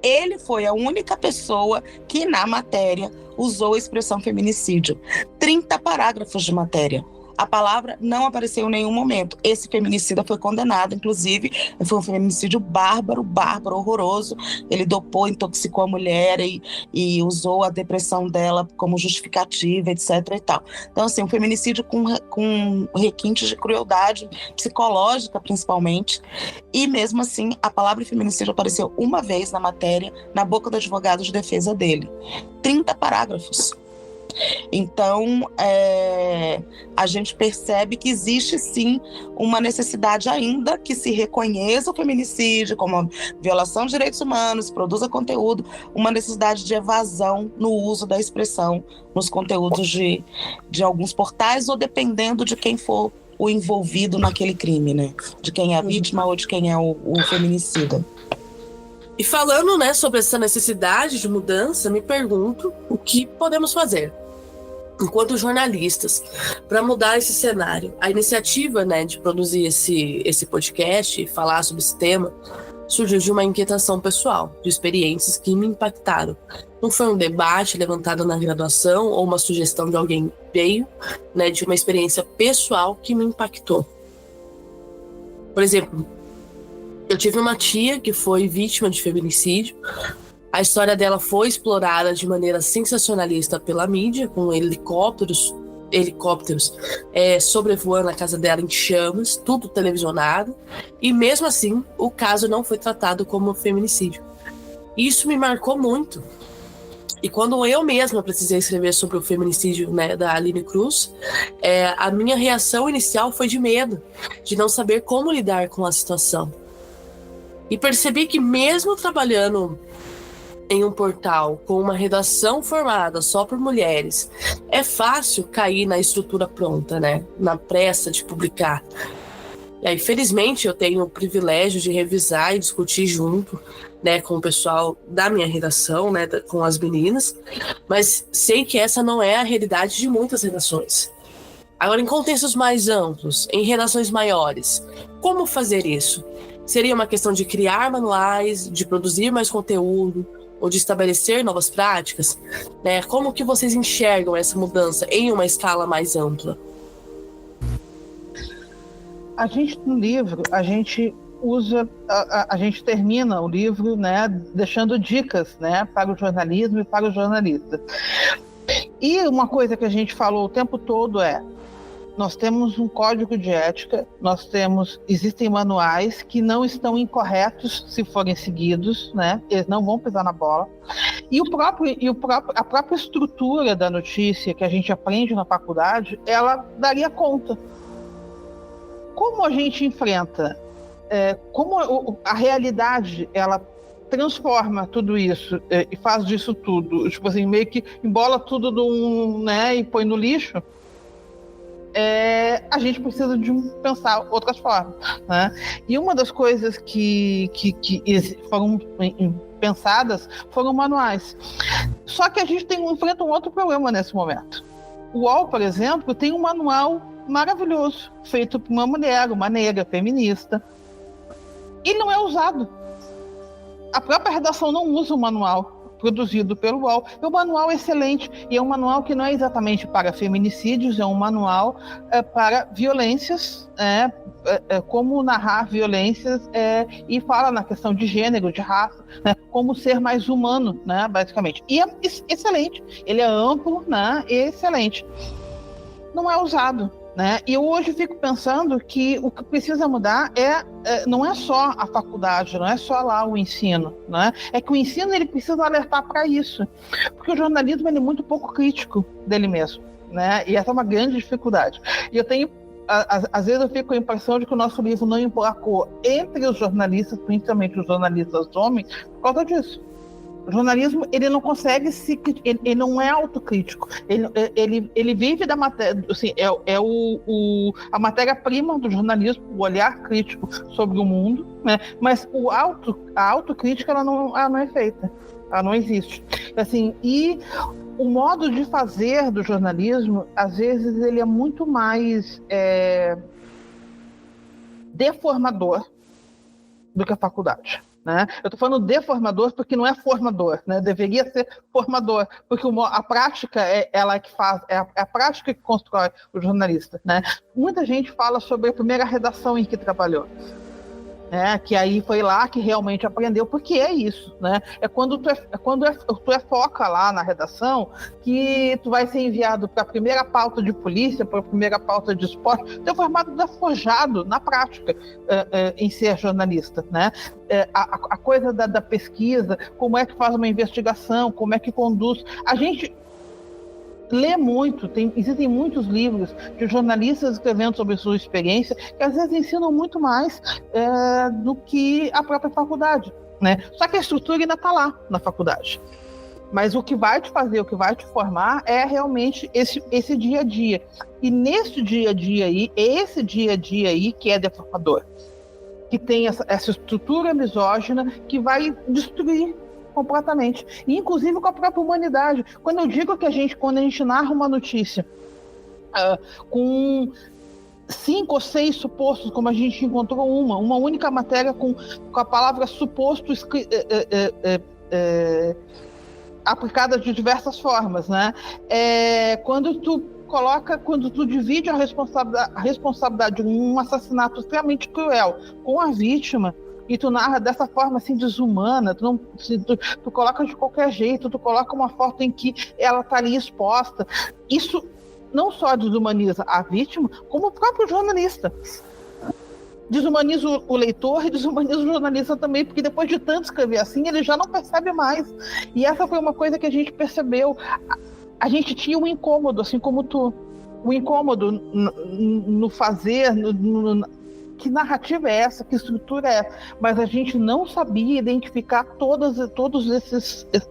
Ele foi a única pessoa que, na matéria, usou a expressão feminicídio. 30 parágrafos de matéria. A palavra não apareceu em nenhum momento. Esse feminicida foi condenado, inclusive, foi um feminicídio bárbaro, horroroso. Ele dopou, intoxicou a mulher e usou a depressão dela como justificativa, etc. e tal. Então, assim, um feminicídio com requintes de crueldade psicológica, principalmente. E, mesmo assim, a palavra feminicídio apareceu uma vez na matéria, na boca do advogado de defesa dele. 30 parágrafos. Então, a gente percebe que existe sim uma necessidade ainda que se reconheça o feminicídio como uma violação de direitos humanos, produza conteúdo, uma necessidade de evasão no uso da expressão nos conteúdos de alguns portais, ou dependendo de quem for o envolvido naquele crime, né? De quem é a vítima ou de quem é o feminicida. E falando, né, sobre essa necessidade de mudança, me pergunto o que podemos fazer enquanto jornalistas para mudar esse cenário. A iniciativa, né, de produzir esse podcast e falar sobre esse tema surgiu de uma inquietação pessoal, de experiências que me impactaram. Não foi um debate levantado na graduação ou uma sugestão de alguém veio, né, de uma experiência pessoal que me impactou. Por exemplo, eu tive uma tia que foi vítima de feminicídio. A história dela foi explorada de maneira sensacionalista pela mídia, com helicópteros sobrevoando a casa dela em chamas, tudo televisionado, e mesmo assim o caso não foi tratado como feminicídio. Isso me marcou muito. E quando eu mesma precisei escrever sobre o feminicídio, né, da Aline Cruz, a minha reação inicial foi de medo, de não saber como lidar com a situação. E percebi que mesmo trabalhando em um portal com uma redação formada só por mulheres, é fácil cair na estrutura pronta, né, na pressa de publicar. E aí, felizmente, eu tenho o privilégio de revisar e discutir junto, né, com o pessoal da minha redação, né, com as meninas, mas sei que essa não é a realidade de muitas redações. Agora, em contextos mais amplos, em redações maiores, como fazer isso? Seria uma questão de criar manuais, de produzir mais conteúdo, ou de estabelecer novas práticas? Né? Como que vocês enxergam essa mudança em uma escala mais ampla? A gente, no livro, a gente termina o livro, né, deixando dicas, né, para o jornalismo e para os jornalistas. E uma coisa que a gente falou o tempo todo nós temos um código de ética, existem manuais que não estão incorretos se forem seguidos, né, eles não vão pisar na bola. E a própria estrutura da notícia que a gente aprende na faculdade, ela daria conta. Como a gente enfrenta, como a realidade ela transforma tudo isso e faz disso tudo, tipo assim, meio que embola tudo né, e põe no lixo, a gente precisa de pensar outras formas, né? E uma das coisas que foram pensadas foram manuais. Só que a gente enfrenta um outro problema nesse momento. O UOL, por exemplo, tem um manual maravilhoso, feito por uma mulher, uma negra, feminista, e não é usado. A própria redação não usa o manual produzido pelo UOL. É um manual excelente, e é um manual que não é exatamente para feminicídios, é um manual para violências, como narrar violências, e fala na questão de gênero, de raça, né, como ser mais humano, né, basicamente. E é excelente, ele é amplo, né, e excelente. Não é usado. Né? E eu hoje fico pensando que o que precisa mudar não é só a faculdade, não é só lá o ensino, né? É que o ensino ele precisa alertar para isso, porque o jornalismo ele é muito pouco crítico dele mesmo, né? E essa é uma grande dificuldade. E eu tenho, às vezes eu fico com a impressão de que o nosso livro não emplacou entre os jornalistas, principalmente os jornalistas homens, por causa disso. O jornalismo, ele não consegue ele não é autocrítico, ele vive da matéria, assim, a matéria-prima do jornalismo, o olhar crítico sobre o mundo, né? Mas a autocrítica ela não é feita, ela não existe. Assim, e o modo de fazer do jornalismo, às vezes, ele é muito mais deformador do que a faculdade. Né? Eu estou falando deformador porque não é formador, né? Deveria ser formador, porque a prática ela que faz, a prática que constrói o jornalista. Né? Muita gente fala sobre a primeira redação em que trabalhou, né? Que aí foi lá que realmente aprendeu, porque é isso, né? É quando tu é foca lá na redação que tu vai ser enviado para a primeira pauta de polícia, para a primeira pauta de esporte, teu formato é forjado na prática em ser jornalista, né? A coisa da pesquisa, como é que faz uma investigação, como é que conduz. A gente lê muito, existem muitos livros de jornalistas escrevendo sobre sua experiência que às vezes ensinam muito mais do que a própria faculdade, né? Só que a estrutura ainda está lá na faculdade. Mas o que vai te fazer, o que vai te formar é realmente esse dia a dia. E nesse dia a dia aí, esse dia a dia aí que é deformador, que tem essa estrutura misógina que vai destruir completamente, e inclusive com a própria humanidade. Quando eu digo que quando a gente narra uma notícia com 5 ou 6 supostos, como a gente encontrou uma única matéria com a palavra suposto aplicada de diversas formas, né? Quando tu divide a responsabilidade de um assassinato extremamente cruel com a vítima, e tu narra dessa forma assim desumana, tu coloca de qualquer jeito, tu coloca uma foto em que ela está ali exposta, isso não só desumaniza a vítima, como o próprio jornalista. desumaniza o leitor e desumaniza o jornalista também, porque depois de tanto escrever assim, ele já não percebe mais. E essa foi uma coisa que a gente percebeu. A gente tinha um incômodo, assim como tu. O incômodo no fazer, que narrativa é essa, que estrutura é essa, mas a gente não sabia identificar todas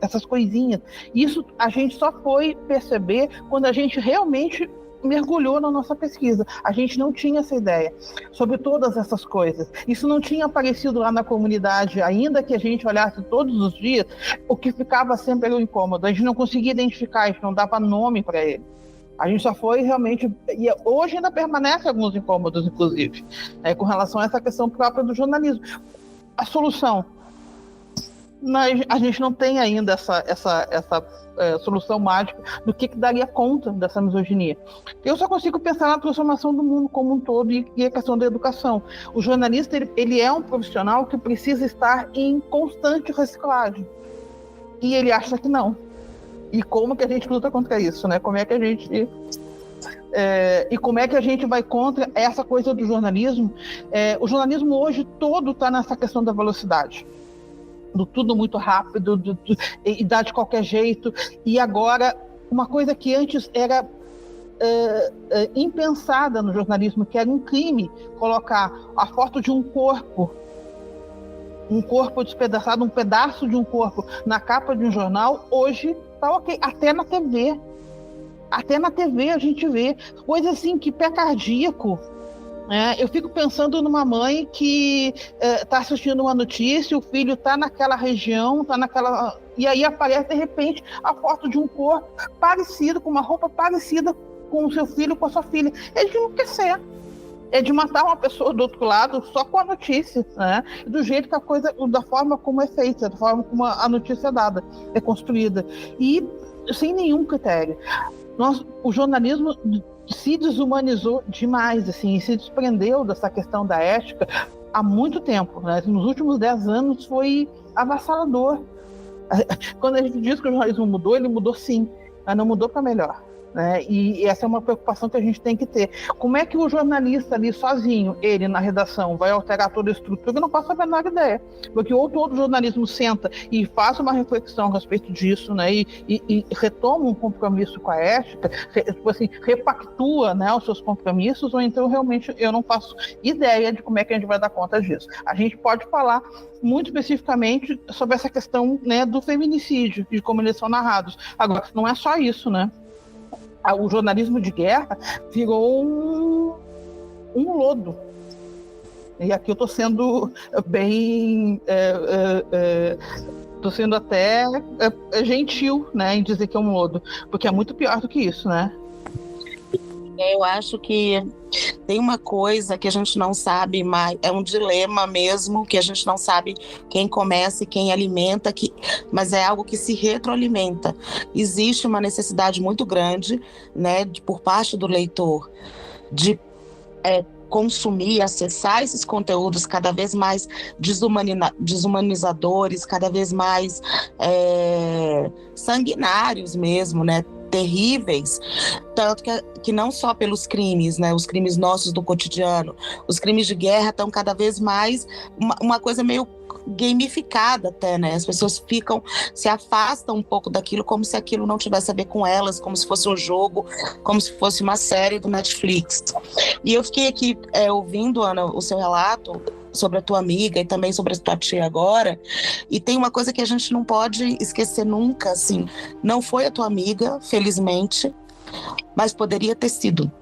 essas coisinhas. Isso a gente só foi perceber quando a gente realmente mergulhou na nossa pesquisa. A gente não tinha essa ideia sobre todas essas coisas. Isso não tinha aparecido lá na comunidade, ainda que a gente olhasse todos os dias, o que ficava sempre era o incômodo. A gente não conseguia identificar, a gente não dava nome para ele. A gente só foi realmente... E hoje ainda permanece alguns incômodos, inclusive, com relação a essa questão própria do jornalismo. A solução... a gente não tem ainda essa solução mágica do que daria conta dessa misoginia. Eu só consigo pensar na transformação do mundo como um todo e a questão da educação. O jornalista, ele é um profissional que precisa estar em constante reciclagem. E ele acha que não. E como que a gente luta contra isso, né? Como é que a gente... e como é que a gente vai contra essa coisa do jornalismo? O jornalismo hoje todo está nessa questão da velocidade. Do tudo muito rápido, e dá de qualquer jeito. E agora, uma coisa que antes era impensada no jornalismo, que era um crime colocar a foto de um corpo despedaçado, um pedaço de um corpo na capa de um jornal, hoje tá ok. Até na TV. Até na TV a gente vê coisa assim, que pé cardíaco. Eu fico pensando numa mãe que está assistindo uma notícia, o filho está naquela região, e aí aparece de repente a foto de um corpo parecido, com uma roupa parecida com o seu filho, com a sua filha. É de enlouquecer. É de matar uma pessoa do outro lado só com a notícia, né? Do jeito que a coisa, da forma como é feita, da forma como a notícia é dada, é construída. E sem nenhum critério. O jornalismo se desumanizou demais, assim, se desprendeu dessa questão da ética há muito tempo, né? Nos últimos 10 anos foi avassalador. Quando a gente diz que o jornalismo mudou, ele mudou sim, mas não mudou para melhor. E essa é uma preocupação que a gente tem que ter. Como é que o jornalista ali sozinho, ele na redação, vai alterar toda a estrutura? Eu não faço a menor ideia, porque ou todo jornalismo senta e faz uma reflexão a respeito disso, né, e retoma um compromisso com a ética, tipo assim, repactua, né, os seus compromissos, ou então realmente eu não faço ideia de como é que a gente vai dar conta disso. A gente pode falar muito especificamente sobre essa questão, né, do feminicídio, de como eles são narrados. Agora, não é só isso, né? O jornalismo de guerra virou um lodo. E aqui eu estou sendo bem... Estou sendo até gentil, né, em dizer que é um lodo, porque é muito pior do que isso, né? Eu acho que tem uma coisa que a gente não sabe mais, é um dilema mesmo, que a gente não sabe quem começa e quem alimenta, mas é algo que se retroalimenta. Existe uma necessidade muito grande, né, por parte do leitor de consumir, acessar esses conteúdos cada vez mais desumanizadores, cada vez mais sanguinários mesmo, né? Terríveis, tanto que não só pelos crimes, né, os crimes nossos do cotidiano, os crimes de guerra estão cada vez mais uma coisa meio gamificada até, né, as pessoas se afastam um pouco daquilo, como se aquilo não tivesse a ver com elas, como se fosse um jogo, como se fosse uma série do Netflix. E eu fiquei aqui ouvindo, Ana, o seu relato sobre a tua amiga e também sobre a tua tia agora, e tem uma coisa que a gente não pode esquecer nunca, assim, não foi a tua amiga, felizmente, mas poderia ter sido,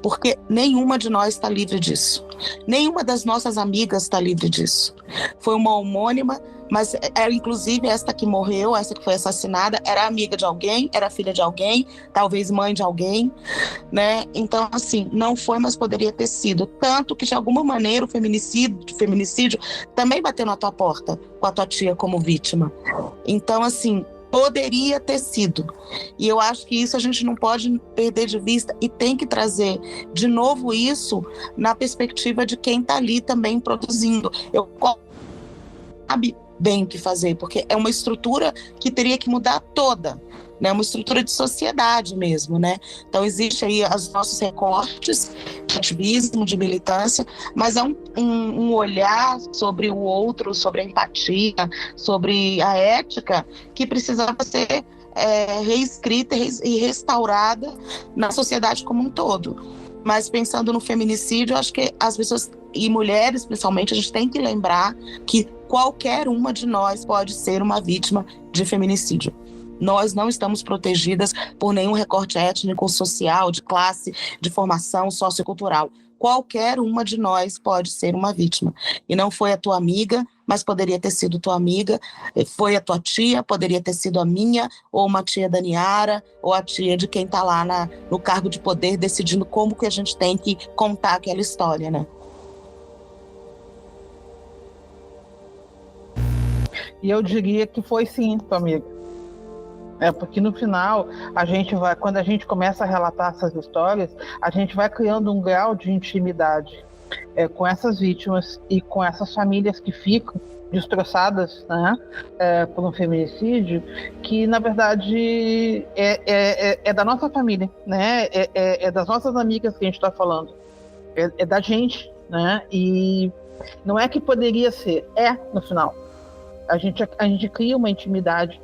porque nenhuma de nós está livre disso, nenhuma das nossas amigas está livre disso. Foi uma homônima, mas era inclusive esta que morreu, essa que foi assassinada, era amiga de alguém, era filha de alguém, talvez mãe de alguém, né? Então, assim, não foi, mas poderia ter sido. Tanto que, de alguma maneira, o feminicídio também bateu na tua porta, com a tua tia como vítima. Então, assim, poderia ter sido. E eu acho que isso a gente não pode perder de vista e tem que trazer de novo isso na perspectiva de quem está ali também produzindo. Eu sabe bem o que fazer, porque é uma estrutura que teria que mudar toda. né? Uma estrutura de sociedade mesmo, né? Então existe aí os nossos recortes de ativismo, de militância, mas é um olhar sobre o outro, sobre a empatia, sobre a ética, que precisava ser reescrita e restaurada na sociedade como um todo. Mas pensando no feminicídio, eu acho que as pessoas, e mulheres principalmente, a gente tem que lembrar que qualquer uma de nós pode ser uma vítima de feminicídio. Nós não estamos protegidas por nenhum recorte étnico, social, de classe, de formação sociocultural. Qualquer uma de nós pode ser uma vítima. E não foi a tua amiga, mas poderia ter sido tua amiga, foi a tua tia, poderia ter sido a minha, ou uma tia da Niara, ou a tia de quem está lá no cargo de poder, decidindo como que a gente tem que contar aquela história, né? E eu diria que foi sim, tua amiga. Porque no final, quando a gente começa a relatar essas histórias, a gente vai criando um grau de intimidade com essas vítimas e com essas famílias que ficam destroçadas, né, por um feminicídio, que na verdade é da nossa família, né, é das nossas amigas que a gente está falando, é da gente, né, e não é que poderia ser, no final. A gente cria uma intimidade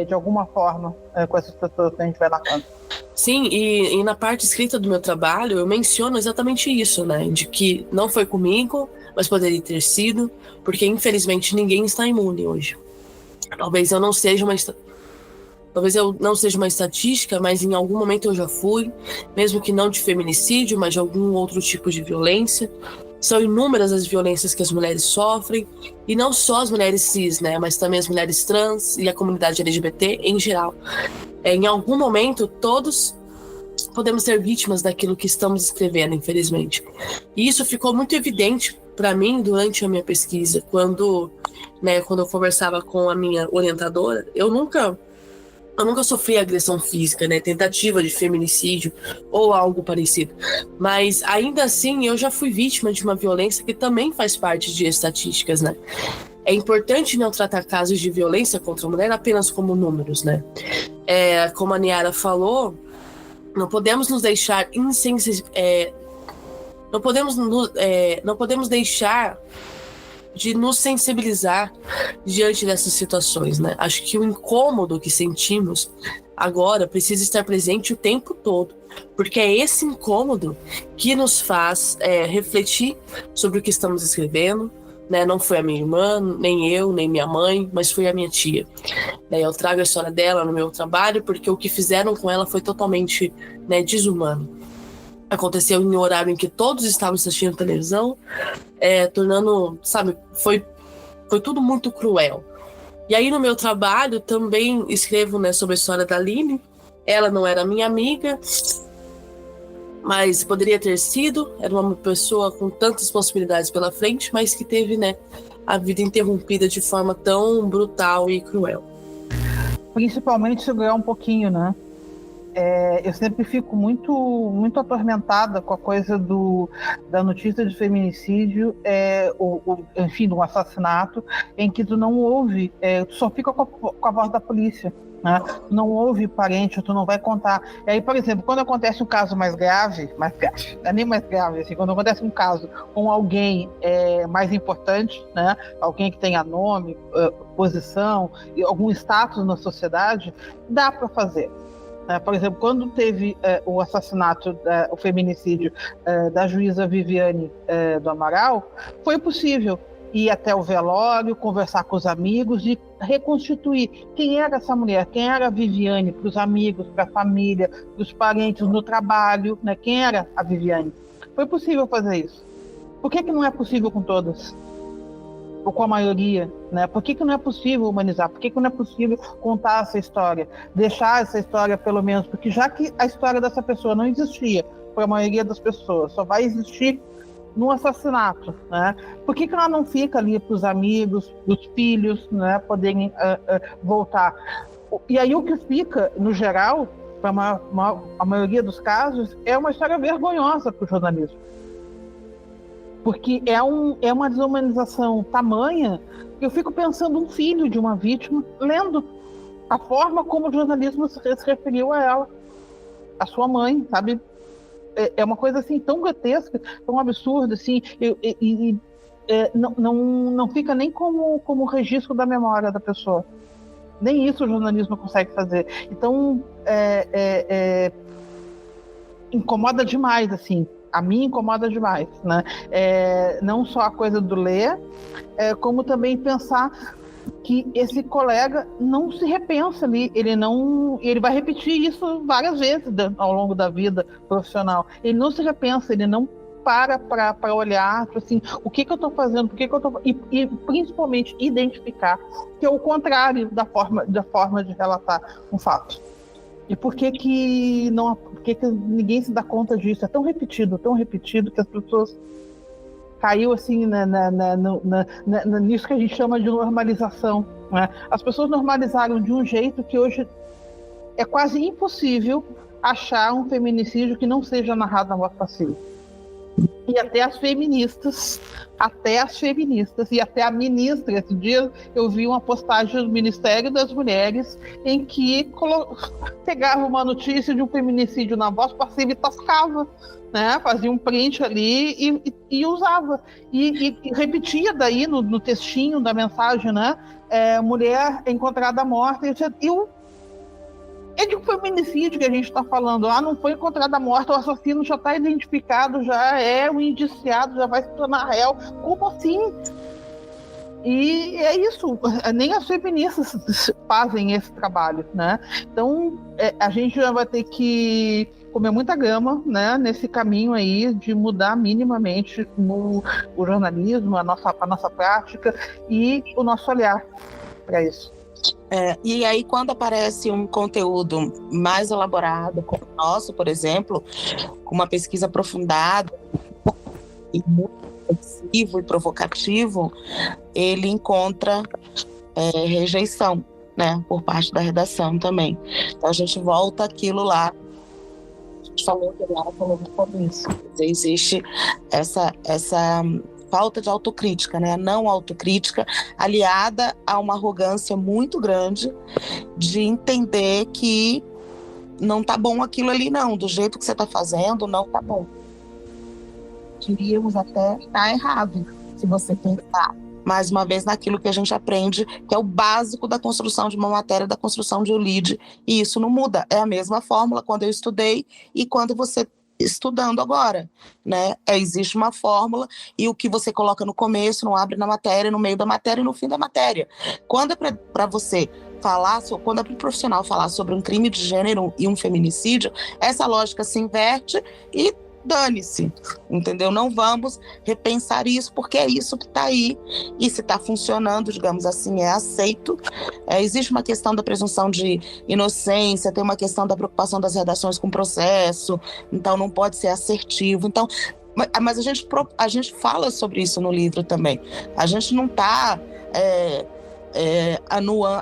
de alguma forma com essas pessoas que a gente vai narrando. Sim, e na parte escrita do meu trabalho eu menciono exatamente isso, né? De que não foi comigo, mas poderia ter sido, porque infelizmente ninguém está imune hoje. Talvez eu não seja uma estatística, mas em algum momento eu já fui, mesmo que não de feminicídio, mas de algum outro tipo de violência. São inúmeras as violências que as mulheres sofrem, e não só as mulheres cis, né, mas também as mulheres trans e a comunidade LGBT em geral. Em algum momento, todos podemos ser vítimas daquilo que estamos escrevendo, infelizmente. E isso ficou muito evidente para mim durante a minha pesquisa, quando eu conversava com a minha orientadora. Eu nunca sofri agressão física, né, tentativa de feminicídio ou algo parecido. Mas ainda assim eu já fui vítima de uma violência que também faz parte de estatísticas, né? É importante não tratar casos de violência contra a mulher apenas como números, né? Como a Niara falou, não podemos nos deixar não podemos deixar de nos sensibilizar diante dessas situações, né? Acho que o incômodo que sentimos agora precisa estar presente o tempo todo, porque é esse incômodo que nos faz refletir sobre o que estamos escrevendo, né? Não foi a minha irmã, nem eu, nem minha mãe, mas foi a minha tia. Eu trago a história dela no meu trabalho porque o que fizeram com ela foi totalmente, né, desumano. Aconteceu em um horário em que todos estavam assistindo televisão, tornando, sabe, foi tudo muito cruel. E aí no meu trabalho também escrevo, né, sobre a história da Aline. Ela não era minha amiga, mas poderia ter sido. Era uma pessoa com tantas possibilidades pela frente, mas que teve, né, a vida interrompida de forma tão brutal e cruel. Principalmente se ganhar um pouquinho, né? Eu sempre fico muito, muito atormentada com a coisa da notícia de feminicídio, enfim, do assassinato, em que tu não ouve, tu só fica com a voz da polícia, né? Tu não ouve parente, tu não vai contar. E aí, por exemplo, quando acontece um caso mais grave, não é nem mais grave, assim, quando acontece um caso com alguém mais importante, né? Alguém que tenha nome, posição e algum status na sociedade, dá para fazer. Por exemplo, quando teve o assassinato, o feminicídio da juíza Viviane do Amaral, foi possível ir até o velório, conversar com os amigos e reconstituir quem era essa mulher, quem era a Viviane, para os amigos, para a família, para os parentes, no trabalho, né? Quem era a Viviane. Foi possível fazer isso. Por que não é possível com todas? Ou com a maioria, né? Por que não é possível humanizar? Por que não é possível contar essa história? Deixar essa história, pelo menos, porque já que a história dessa pessoa não existia para a maioria das pessoas, só vai existir no assassinato, né? Por que ela não fica ali para os amigos, os filhos, né, poderem voltar? E aí o que fica, no geral, para a maioria dos casos, é uma história vergonhosa para o jornalismo. Porque é uma desumanização tamanha que eu fico pensando um filho de uma vítima lendo a forma como o jornalismo se referiu a ela, a sua mãe, sabe? É uma coisa assim tão grotesca, tão absurda, assim, não fica nem como registro da memória da pessoa. Nem isso o jornalismo consegue fazer. Então, incomoda demais, assim. A mim incomoda demais, né? Não só a coisa do ler, como também pensar que esse colega não se repensa ali, ele vai repetir isso várias vezes ao longo da vida profissional. Ele não se repensa, ele não para olhar assim, o que eu estou fazendo, por que eu estou, e principalmente identificar que é o contrário da forma de relatar um fato. E por que ninguém se dá conta disso? É tão repetido que as pessoas caiu assim nisso que a gente chama de normalização, né? As pessoas normalizaram de um jeito que hoje é quase impossível achar um feminicídio que não seja narrado na voz passiva. E até as feministas e até a ministra, esse dia eu vi uma postagem do Ministério das Mulheres em que pegava uma notícia de um feminicídio na voz passiva e tascava, né? Fazia um print ali e usava. E repetia daí no textinho da mensagem, né? Mulher encontrada morta. É de um feminicídio que a gente está falando. Não foi encontrada morta, o assassino já está identificado, já é um indiciado, já vai se tornar réu. Como assim? E é isso, nem as feministas fazem esse trabalho, né? Então, a gente já vai ter que comer muita grama, né, nesse caminho aí de mudar minimamente o jornalismo, a nossa prática e o nosso olhar para isso. E aí, quando aparece um conteúdo mais elaborado, como o nosso, por exemplo, com uma pesquisa aprofundada e muito reflexivo e provocativo, ele encontra rejeição, né, por parte da redação também. Então, a gente volta aquilo lá, a gente falou que ela falou no começo. Existe essa falta de autocrítica, né? A não autocrítica, aliada a uma arrogância muito grande de entender que não tá bom aquilo ali, não. Do jeito que você tá fazendo, não tá bom. Diríamos até tá errado, se você pensar mais uma vez naquilo que a gente aprende, que é o básico da construção de uma matéria, da construção de um lead, e isso não muda. É a mesma fórmula quando eu estudei e quando você estudando agora, né? Existe uma fórmula e o que você coloca no começo não abre na matéria, no meio da matéria e no fim da matéria. Quando é para você falar, quando é para o profissional falar sobre um crime de gênero e um feminicídio, essa lógica se inverte e dane-se, entendeu? Não vamos repensar isso, porque é isso que está aí, e se está funcionando, digamos assim, é aceito. Existe uma questão da presunção de inocência, tem uma questão da preocupação das redações com o processo, então não pode ser assertivo. Então, mas a gente fala sobre isso no livro também. A gente não está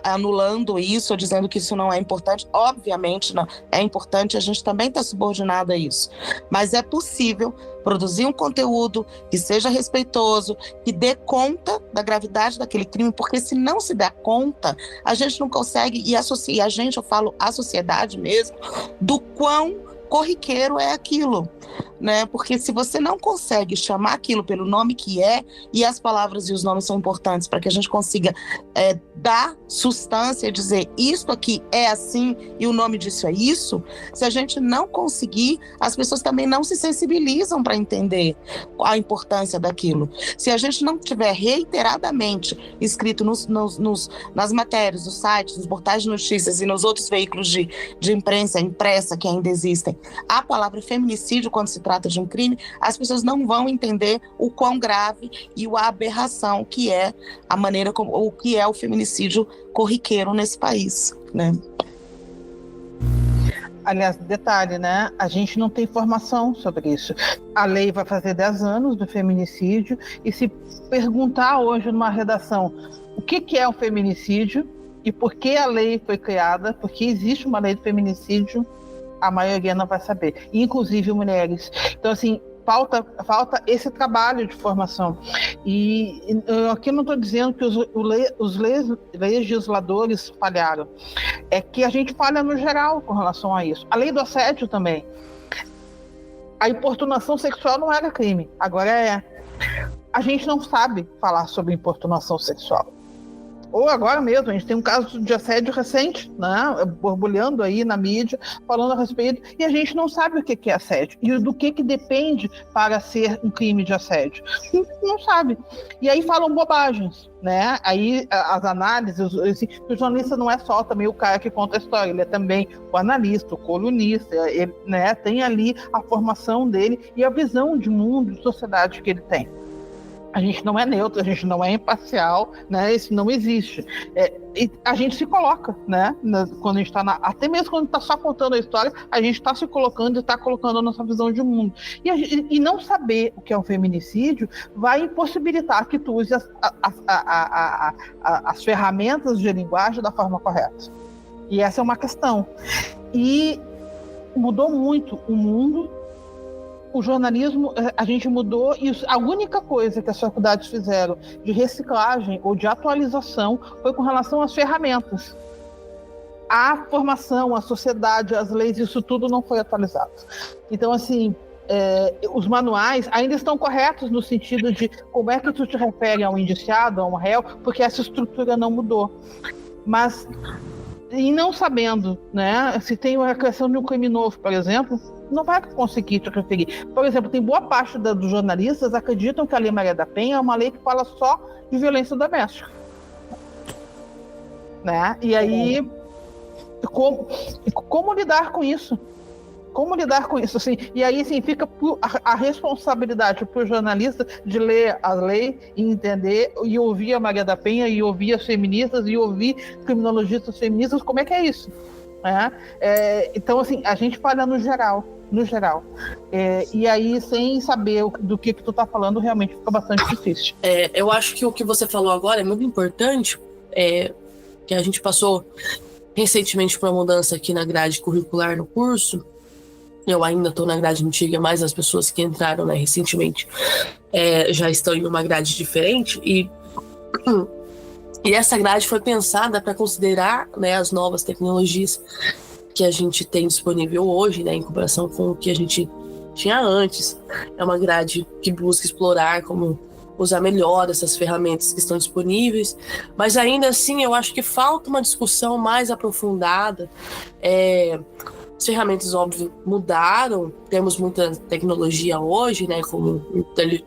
anulando isso, ou dizendo que isso não é importante. Obviamente não é importante, a gente também está subordinado a isso, mas é possível produzir um conteúdo que seja respeitoso, que dê conta da gravidade daquele crime, porque se não se der conta, a gente não consegue, e eu falo a sociedade mesmo, do quão corriqueiro é aquilo, né? Porque se você não consegue chamar aquilo pelo nome que é, e as palavras e os nomes são importantes para que a gente consiga dar substância e dizer isto aqui é assim e o nome disso é isso, se a gente não conseguir, as pessoas também não se sensibilizam para entender a importância daquilo. Se a gente não tiver reiteradamente escrito nas matérias, nos sites, nos portais de notícias e nos outros veículos de imprensa impressa que ainda existem, a palavra feminicídio, quando se trata de um crime, as pessoas não vão entender o quão grave e a aberração que é a maneira como, o que é o feminicídio corriqueiro nesse país, né? Aliás, detalhe, né? A gente não tem informação sobre isso. A lei vai fazer 10 anos do feminicídio, e se perguntar hoje numa redação o que é o feminicídio e por que a lei foi criada, porque existe uma lei do feminicídio, a maioria não vai saber, inclusive mulheres. Então, assim, falta esse trabalho de formação. E aqui eu não estou dizendo que os legisladores falharam, é que a gente falha no geral com relação a isso. A lei do assédio também. A importunação sexual não era crime, agora é. A gente não sabe falar sobre importunação sexual. Ou agora mesmo, a gente tem um caso de assédio recente, né, borbulhando aí na mídia, falando a respeito, e a gente não sabe o que é assédio, e do que depende para ser um crime de assédio. Não sabe. E aí falam bobagens, né? Aí as análises, o jornalista não é só também o cara que conta a história, ele é também o analista, o colunista, ele, né, tem ali a formação dele e a visão de mundo, de sociedade que ele tem. A gente não é neutro, a gente não é imparcial, né? Isso não existe. E a gente se coloca, né? Quando a gente está até mesmo quando está só contando a história, a gente está se colocando e está colocando a nossa visão de mundo. E não saber o que é um feminicídio vai impossibilitar que tu use as ferramentas de linguagem da forma correta. E essa é uma questão. E mudou muito o mundo. O jornalismo, a gente mudou, e a única coisa que as faculdades fizeram de reciclagem ou de atualização foi com relação às ferramentas. A formação, a sociedade, as leis, isso tudo não foi atualizado. Então, assim, os manuais ainda estão corretos no sentido de como é que tu te refere a um indiciado, a um réu, porque essa estrutura não mudou. Mas, e não sabendo, né, se tem a criação de um crime novo, por exemplo, não vai conseguir te referir. Por exemplo, tem boa parte dos jornalistas acreditam que a Lei Maria da Penha é uma lei que fala só de violência doméstica. Né? E aí, como lidar com isso? Como lidar com isso? Assim, e aí, assim, fica a responsabilidade para o jornalista de ler a lei e entender, e ouvir a Maria da Penha, e ouvir as feministas, e ouvir criminologistas feministas, como é que é isso? Então, assim, a gente falha no geral. E aí, sem saber do que tu tá falando, realmente fica bastante difícil. Eu acho que o que você falou agora é muito importante, que a gente passou recentemente por uma mudança aqui na grade curricular no curso. Eu ainda estou na grade antiga, mas as pessoas que entraram, né, recentemente já estão em uma grade diferente, e essa grade foi pensada para considerar, né, as novas tecnologias que a gente tem disponível hoje, né, em comparação com o que a gente tinha antes. É uma grade que busca explorar como usar melhor essas ferramentas que estão disponíveis, mas ainda assim eu acho que falta uma discussão mais aprofundada. As ferramentas, óbvio, mudaram, temos muita tecnologia hoje, né, como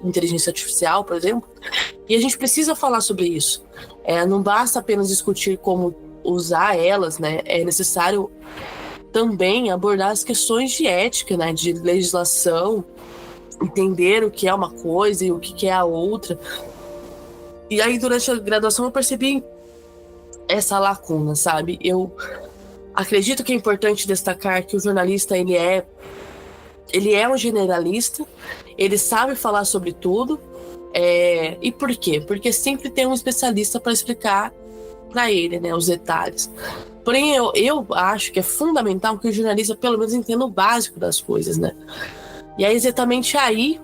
inteligência artificial, por exemplo, e a gente precisa falar sobre isso. Não basta apenas discutir como usar elas, né, é necessário também abordar as questões de ética, né, de legislação, entender o que é uma coisa e o que é a outra. E aí, durante a graduação, eu percebi essa lacuna, sabe? Eu acredito que é importante destacar que o jornalista, ele é um generalista, ele sabe falar sobre tudo. E por quê? Porque sempre tem um especialista para explicar para ele, né, os detalhes. Porém, eu acho que é fundamental que o jornalista pelo menos entenda o básico das coisas, né? E é exatamente aí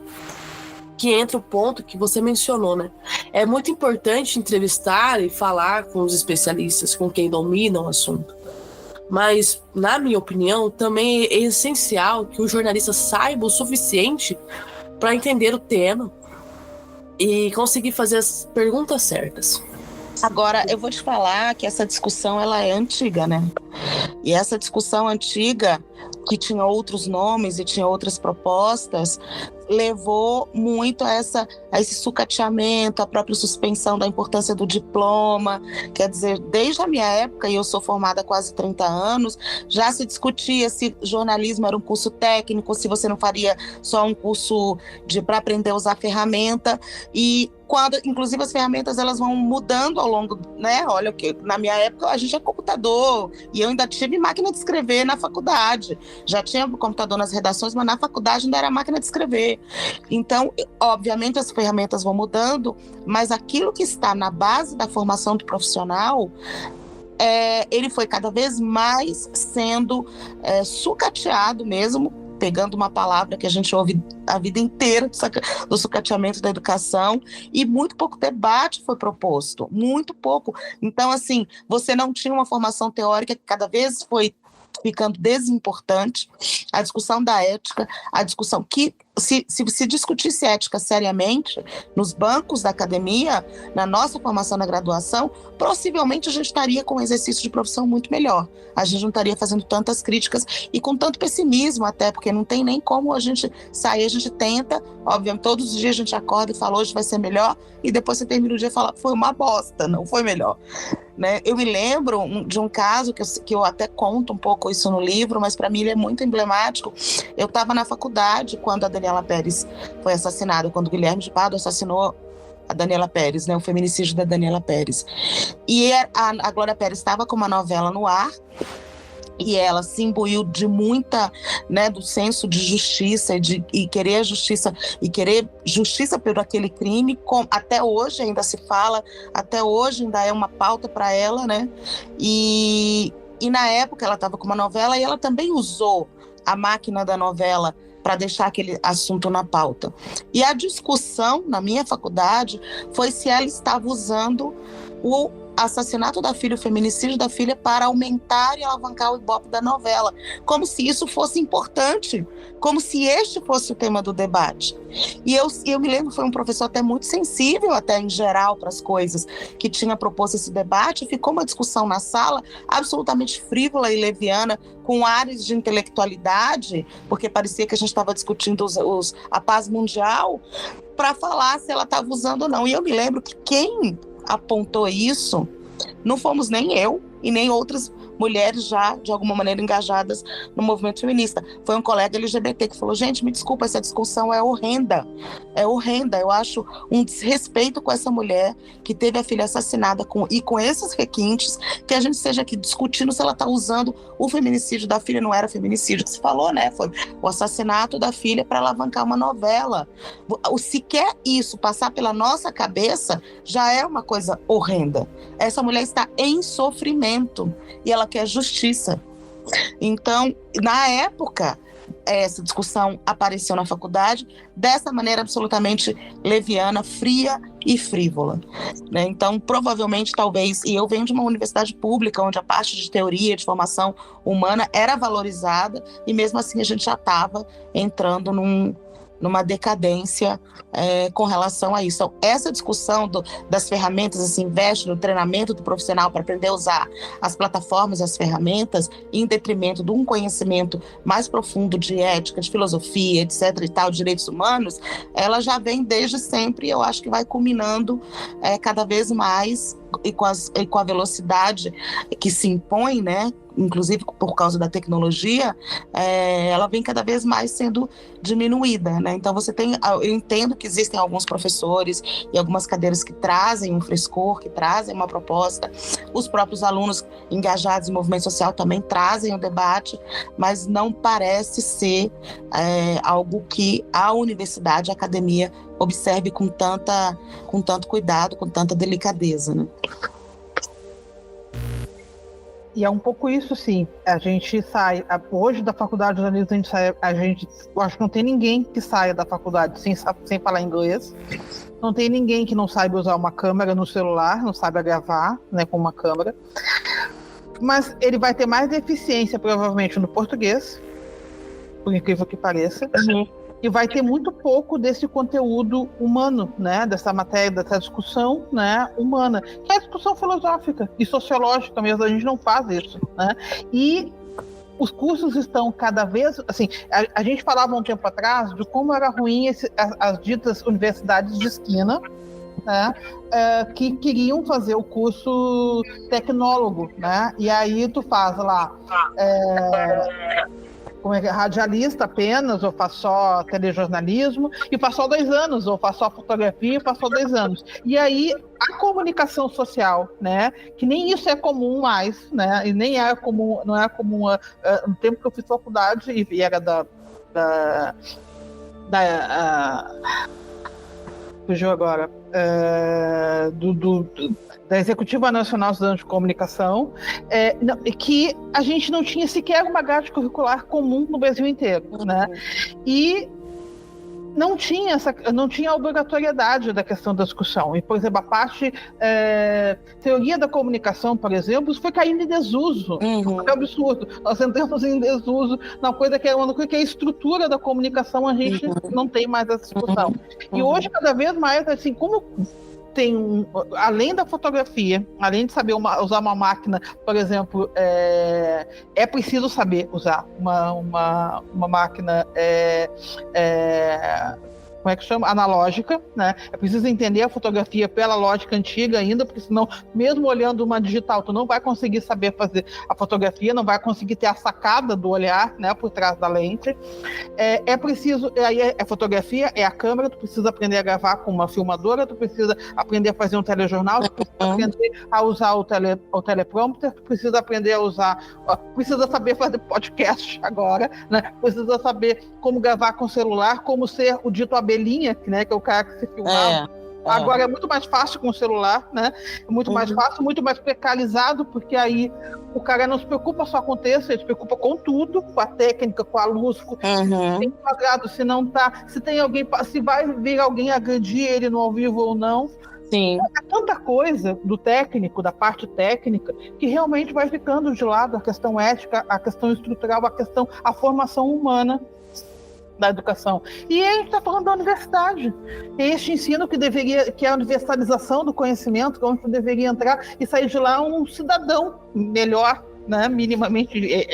que entra o ponto que você mencionou, né? É muito importante entrevistar e falar com os especialistas, com quem domina o assunto. Mas, na minha opinião, também é essencial que o jornalista saiba o suficiente para entender o tema e conseguir fazer as perguntas certas. Agora, eu vou te falar que essa discussão, ela é antiga, né? E essa discussão antiga, que tinha outros nomes e tinha outras propostas, levou muito a esse sucateamento, a própria suspensão da importância do diploma. Quer dizer, desde a minha época, e eu sou formada há quase 30 anos, já se discutia se jornalismo era um curso técnico, se você não faria só um curso para aprender a usar ferramenta. E quando, inclusive, as ferramentas elas vão mudando ao longo, né? Olha, que na minha época a gente tinha computador, e eu ainda tive máquina de escrever na faculdade. Já tinha computador nas redações, mas na faculdade ainda era máquina de escrever. Então, obviamente, as ferramentas vão mudando, mas aquilo que está na base da formação do profissional, ele foi cada vez mais sendo sucateado mesmo pegando uma palavra que a gente ouve a vida inteira do sucateamento da educação, e muito pouco debate foi proposto, muito pouco. Então, assim, você não tinha uma formação teórica que cada vez foi ficando desimportante, a discussão da ética, a discussão que, se discutisse ética seriamente nos bancos da academia, na nossa formação na graduação, possivelmente a gente estaria com um exercício de profissão muito melhor. A gente não estaria fazendo tantas críticas e com tanto pessimismo até, porque não tem nem como a gente sair, a gente tenta, obviamente, todos os dias a gente acorda e fala, hoje vai ser melhor, e depois você termina o dia e fala, foi uma bosta, não foi melhor. Né? Eu me lembro de um caso que eu até conto um pouco isso no livro, mas para mim ele é muito emblemático. Eu estava na faculdade quando a Daniela Pérez foi assassinada, quando o Guilherme de Pádua assassinou a Daniela Pérez, né? O feminicídio da Daniela Pérez. E a Glória Pérez estava com uma novela no ar, e ela se imbuiu de muita, né, do senso de justiça e querer justiça por aquele crime, até hoje ainda se fala, até hoje ainda é uma pauta para ela, né? E na época ela estava com uma novela e ela também usou a máquina da novela para deixar aquele assunto na pauta. E a discussão na minha faculdade foi se ela estava usando o assassinato da filha, o feminicídio da filha, para aumentar e alavancar o ibope da novela, como se isso fosse importante, como se este fosse o tema do debate. E eu me lembro, foi um professor até muito sensível, até em geral, para as coisas, que tinha proposto esse debate, ficou uma discussão na sala absolutamente frívola e leviana, com ares de intelectualidade, porque parecia que a gente estava discutindo a paz mundial, para falar se ela estava usando ou não. E eu me lembro que quem apontou isso não fomos nem eu e nem outras mulheres já, de alguma maneira, engajadas no movimento feminista. Foi um colega LGBT que falou, gente, me desculpa, essa discussão é horrenda, eu acho um desrespeito com essa mulher que teve a filha assassinada com esses requintes, que a gente esteja aqui discutindo se ela está usando o feminicídio da filha, não era feminicídio que se falou, né, foi o assassinato da filha para alavancar uma novela. Sequer isso passar pela nossa cabeça já é uma coisa horrenda. Essa mulher está em sofrimento e ela quer justiça. Então, na época, essa discussão apareceu na faculdade dessa maneira absolutamente leviana, fria e frívola, né? Então, provavelmente, talvez, e eu venho de uma universidade pública onde a parte de teoria, de formação humana era valorizada, e mesmo assim a gente já estava entrando numa decadência com relação a isso. Então, essa discussão das ferramentas, esse investe no treinamento do profissional para aprender a usar as plataformas, as ferramentas, em detrimento de um conhecimento mais profundo de ética, de filosofia, etc. e tal, de direitos humanos, ela já vem desde sempre, e eu acho que vai culminando cada vez mais, e com a velocidade que se impõe, né, inclusive por causa da tecnologia, ela vem cada vez mais sendo diminuída, né? Então eu entendo que existem alguns professores e algumas cadeiras que trazem um frescor, que trazem uma proposta, os próprios alunos engajados em movimento social também trazem o debate, mas não parece ser algo que a universidade, a academia, observe com tanto cuidado, com tanta delicadeza, né? E é um pouco isso, sim. A gente sai, hoje da faculdade de jornalismo, eu acho que não tem ninguém que saia da faculdade sem falar inglês. Não tem ninguém que não saiba usar uma câmera no celular, não saiba gravar, né, com uma câmera. Mas ele vai ter mais eficiência, provavelmente, no português, por incrível que pareça. Uhum. E vai ter muito pouco desse conteúdo humano, né, dessa matéria, dessa discussão, né, humana, que é a discussão filosófica e sociológica mesmo. A gente não faz isso, né? E os cursos estão cada vez, assim, a gente falava um tempo atrás de como era ruim as ditas universidades de esquina, né, que queriam fazer o curso tecnólogo, né? E aí tu faz lá como é que é, radialista apenas, ou faz só telejornalismo, e faz só 2 anos, ou faz só fotografia, e faz só 2 anos. E aí a comunicação social, né, que nem isso é comum mais, né, e nem era comum, não era comum no tempo que eu fiz faculdade, e era fugiu agora, da Executiva Nacional dos Estudantes de Comunicação, que a gente não tinha sequer uma grade curricular comum no Brasil inteiro, né? E não tinha a obrigatoriedade da questão da discussão. E, por exemplo, a parte teoria da comunicação, por exemplo, isso foi caindo em desuso. É um absurdo. Nós entramos em desuso na coisa que é a estrutura da comunicação, a gente não tem mais essa discussão. E hoje, cada vez mais, assim, como além da fotografia, além de saber usar uma máquina, por exemplo, é preciso saber usar uma máquina como é que chama? Analógica, né? É preciso entender a fotografia pela lógica antiga ainda, porque senão, mesmo olhando uma digital, tu não vai conseguir saber fazer a fotografia, não vai conseguir ter a sacada do olhar, né, por trás da lente. É preciso, a fotografia é a câmera, tu precisa aprender a gravar com uma filmadora, tu precisa aprender a fazer um telejornal, tu precisa aprender a usar o teleprompter, tu precisa aprender a usar, precisa saber fazer podcast agora, né? Precisa saber como gravar com celular, como ser o dito abelhinha, né, que é o cara que se filmava. Agora é muito mais fácil com o celular, né? É muito mais fácil, muito mais precarizado, porque aí o cara não se preocupa só com o texto, ele se preocupa com tudo, com a técnica, com a luz, com se tem quadrado, se não tá, se tem alguém, se vai vir alguém agredir ele no ao vivo ou não. Sim. É tanta coisa do técnico, da parte técnica, que realmente vai ficando de lado a questão ética, a questão estrutural, a formação humana da educação. E a gente está falando da universidade. É este ensino que é a universalização do conhecimento, onde tu deveria entrar e sair de lá um cidadão melhor, né? Minimamente.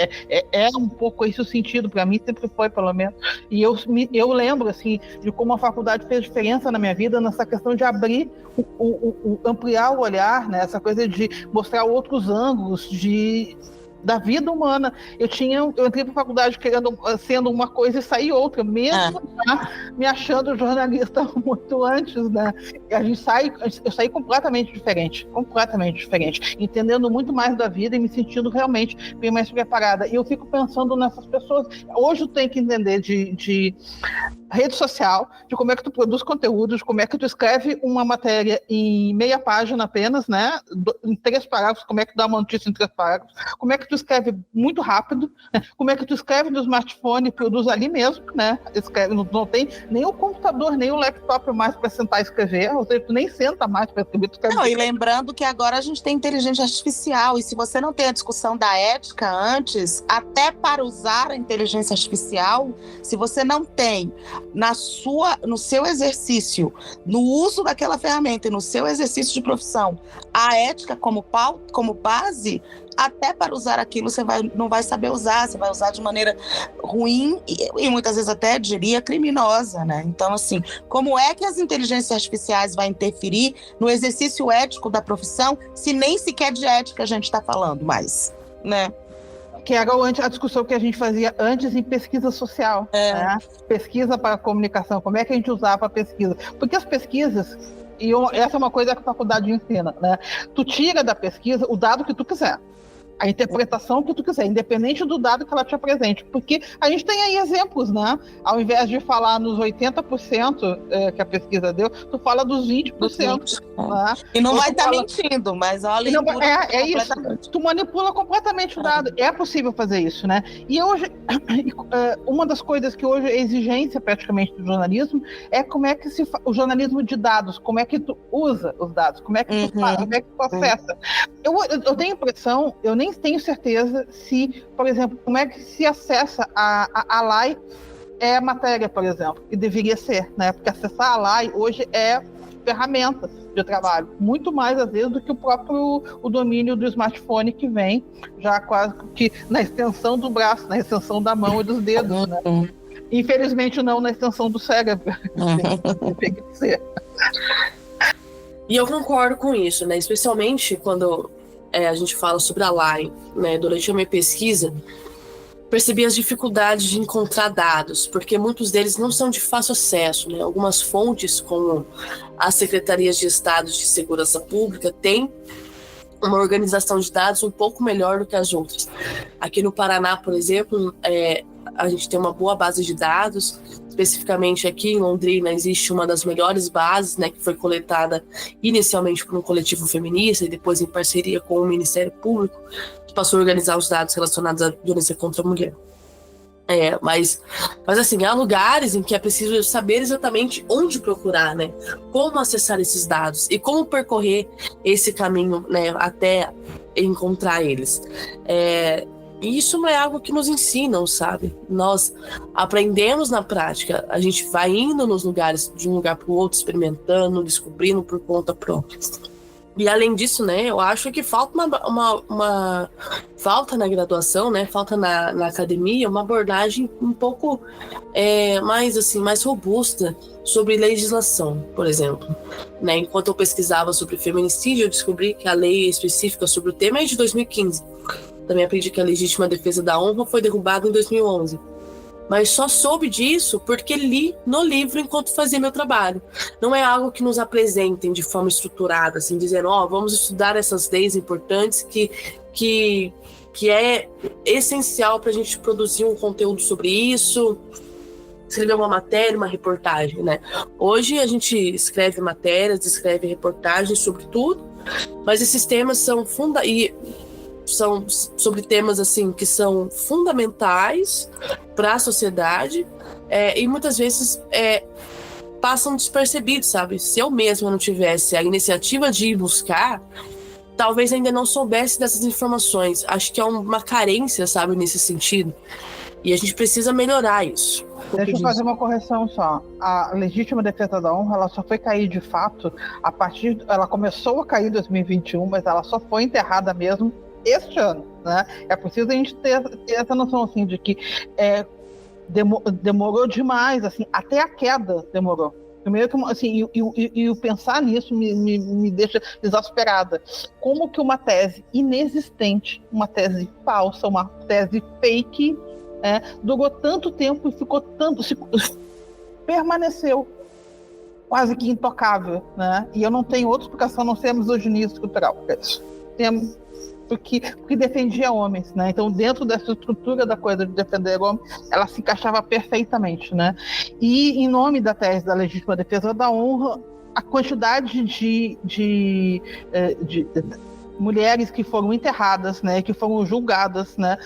É um pouco esse o sentido, para mim sempre foi, pelo menos. E eu lembro, assim, de como a faculdade fez diferença na minha vida nessa questão de abrir, ampliar o olhar, né? Essa coisa de mostrar outros ângulos da vida humana. Eu entrei para a faculdade sendo uma coisa e saí outra, mesmo me achando jornalista muito antes, né? Eu saí completamente diferente, entendendo muito mais da vida e me sentindo realmente bem mais preparada. E eu fico pensando nessas pessoas. Hoje eu tenho que entender de rede social, de como é que tu produz conteúdo, de como é que tu escreve uma matéria em meia página apenas, né? Em 3 parágrafos, como é que dá uma notícia em 3 parágrafos, como é que tu escreve muito rápido, né? Como é que tu escreve no smartphone e produz ali mesmo, né? Não tem nem o computador, nem o laptop mais para sentar e escrever, ou seja, tu nem senta mais para escrever. Não, e lembrando que agora a gente tem inteligência artificial, e se você não tem a discussão da ética antes, até para usar a inteligência artificial, se você não tem no seu exercício, no uso daquela ferramenta e no seu exercício de profissão, a ética como base, até para usar aquilo você não vai saber usar, você vai usar de maneira ruim e muitas vezes até, diria, criminosa, né? Então, assim, como é que as inteligências artificiais vão interferir no exercício ético da profissão, se nem sequer de ética a gente está falando mais, né? Que era a discussão que a gente fazia antes em pesquisa social, né? Pesquisa para a comunicação, como é que a gente usava a pesquisa? Porque as pesquisas, essa é uma coisa que a faculdade ensina, né? Tu tira da pesquisa o dado que tu quiser, a interpretação que tu quiser, independente do dado que ela te apresente, porque a gente tem aí exemplos, né? Ao invés de falar nos 80% que a pesquisa deu, tu fala dos 20%. Né? E não vai estar mentindo, mas olha, isso. Tu manipula completamente o dado. É possível fazer isso, né? E hoje, uma das coisas que hoje é exigência praticamente do jornalismo é como é que o jornalismo de dados, como é que tu usa os dados, como é que tu faz, como é que tu acessa. Eu tenho impressão, eu nem tenho certeza se, por exemplo, como é que se acessa a LAI é matéria, por exemplo, que deveria ser, né? Porque acessar a LAI hoje é ferramenta de trabalho, muito mais às vezes do que o domínio do smartphone, que vem já quase que na extensão do braço, na extensão da mão e dos dedos, né? Infelizmente não na extensão do cérebro. Tem que ser. E eu concordo com isso, né? Especialmente quando a gente fala sobre a LAI, né? Durante a minha pesquisa, percebi as dificuldades de encontrar dados, porque muitos deles não são de fácil acesso, né? Algumas fontes, como as secretarias de Estado de Segurança Pública, têm uma organização de dados um pouco melhor do que as outras. Aqui no Paraná, por exemplo, a gente tem uma boa base de dados. Especificamente aqui em Londrina existe uma das melhores bases, né, que foi coletada inicialmente por um coletivo feminista e depois em parceria com o Ministério Público, que passou a organizar os dados relacionados à violência contra a mulher. Mas assim, há lugares em que é preciso saber exatamente onde procurar, né? Como acessar esses dados e como percorrer esse caminho, né, até encontrar eles. E isso não é algo que nos ensinam, sabe? Nós aprendemos na prática, a gente vai indo nos lugares, de um lugar para o outro, experimentando, descobrindo por conta própria. E além disso, né, eu acho que falta uma falta na graduação, né, falta na academia uma abordagem um pouco mais robusta sobre legislação, por exemplo. Né, enquanto eu pesquisava sobre feminicídio, eu descobri que a lei específica sobre o tema é de 2015. Também aprendi que a legítima defesa da honra foi derrubada em 2011. Mas só soube disso porque li no livro enquanto fazia meu trabalho. Não é algo que nos apresentem de forma estruturada, assim, dizendo, vamos estudar essas leis importantes que é essencial para a gente produzir um conteúdo sobre isso, escrever uma matéria, uma reportagem, né? Hoje a gente escreve matérias, escreve reportagens sobre tudo, mas esses temas são são sobre temas assim que são fundamentais para a sociedade e muitas vezes passam despercebidos, sabe? Se eu mesma não tivesse a iniciativa de ir buscar, talvez ainda não soubesse dessas informações. Acho que é uma carência, sabe, nesse sentido. E a gente precisa melhorar isso. Deixa eu fazer uma correção só. A legítima defesa da honra, ela só foi cair de fato ela começou a cair em 2021, mas ela só foi enterrada mesmo este ano, né? É preciso a gente ter essa noção, assim, de que demorou demais, assim, até a queda demorou. Primeiro que, assim, e pensar nisso me deixa exasperada. Como que uma tese inexistente, uma tese falsa, uma tese fake, durou tanto tempo e permaneceu quase que intocável, né? E eu não tenho outra explicação, não ser a misoginia estrutural. Porque defendia homens, né? Então, dentro dessa estrutura da coisa de defender homens, ela se encaixava perfeitamente, né? E, em nome da tese da legítima defesa da honra, a quantidade de mulheres que foram enterradas, né? Que foram julgadas, né?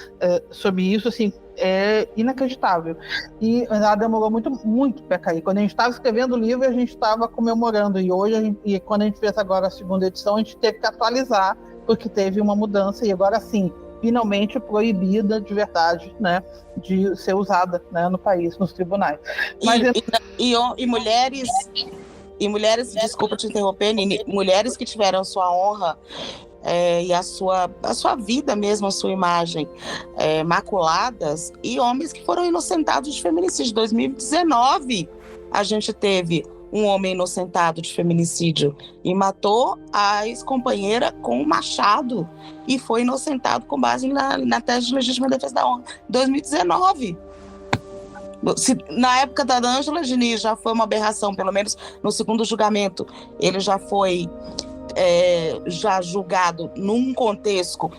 Sobre isso, assim, é inacreditável. E ela demorou muito, muito para cair. Quando a gente estava escrevendo o livro, a gente estava comemorando. E hoje, quando a gente fez agora a segunda edição, a gente teve que atualizar, porque teve uma mudança e agora sim, finalmente proibida de verdade, né, de ser usada, né, no país, nos tribunais. Mas e mulheres, desculpa te interromper, Nini, mulheres que tiveram sua honra e a sua vida mesmo, a sua imagem maculadas, e homens que foram inocentados de feminicídio. Em 2019, a gente teve um homem inocentado de feminicídio e matou a ex-companheira com um machado e foi inocentado com base na tese de legítima defesa da honra. 2019. Na época da Ângela Diniz já foi uma aberração, pelo menos no segundo julgamento, ele já foi já julgado num contexto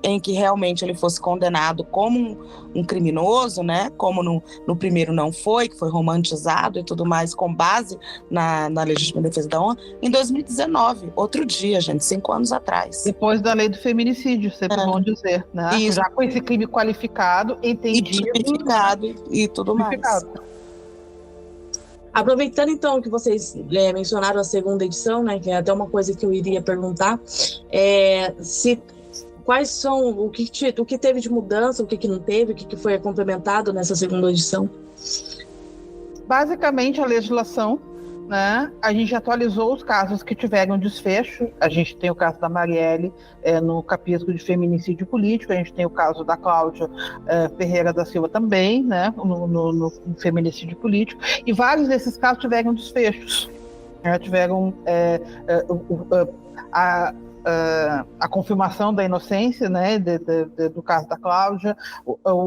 em que realmente ele fosse condenado como um criminoso, né? Como no primeiro não foi, que foi romantizado e tudo mais, com base na legítima defesa da honra, em 2019, outro dia, gente, 5 anos atrás. Depois da lei do feminicídio, sempre bom dizer, né? Isso. Já com esse crime qualificado, entendido. E tudo mais. Aproveitando então que vocês mencionaram a segunda edição, né, que é até uma coisa que eu iria perguntar, quais são o que teve de mudança, o que não teve, o que foi complementado nessa segunda edição? Basicamente a legislação, né? A gente atualizou os casos que tiveram desfecho. A gente tem o caso da Marielle no capítulo de feminicídio político, a gente tem o caso da Cláudia Ferreira da Silva também, né? No feminicídio político, e vários desses casos tiveram desfechos. Tiveram a confirmação da inocência, né, do caso da Cláudia.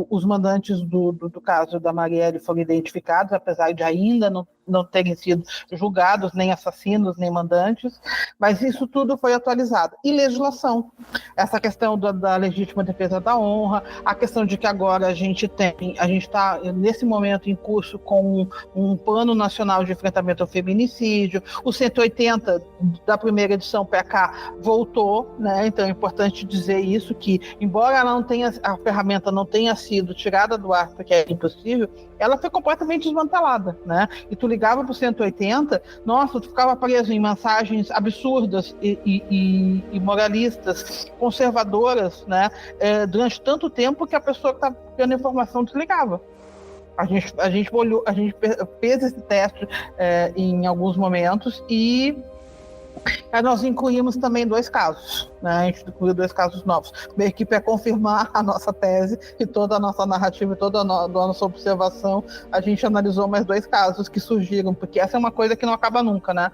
Os mandantes do caso da Marielle foram identificados, apesar de ainda não terem sido julgados, nem assassinos, nem mandantes, mas isso tudo foi atualizado. E legislação, essa questão da legítima defesa da honra, a questão de que agora a gente está nesse momento em curso com um plano nacional de enfrentamento ao feminicídio, o 180 da primeira edição para cá voltou, né? Então é importante dizer isso, que embora a ferramenta não tenha sido tirada do ar porque é impossível, ela foi completamente desmantelada, né? E tu ligava para o 180, nossa, tu ficava preso em mensagens absurdas e moralistas, conservadoras, né? Durante tanto tempo que a pessoa que estava tendo informação desligava. A gente fez esse teste em alguns momentos e nós incluímos também 2 casos, né? A gente incluiu 2 casos novos. A equipe é confirmar a nossa tese e toda a nossa narrativa e toda a nossa observação. A gente analisou mais 2 casos que surgiram, porque essa é uma coisa que não acaba nunca, né?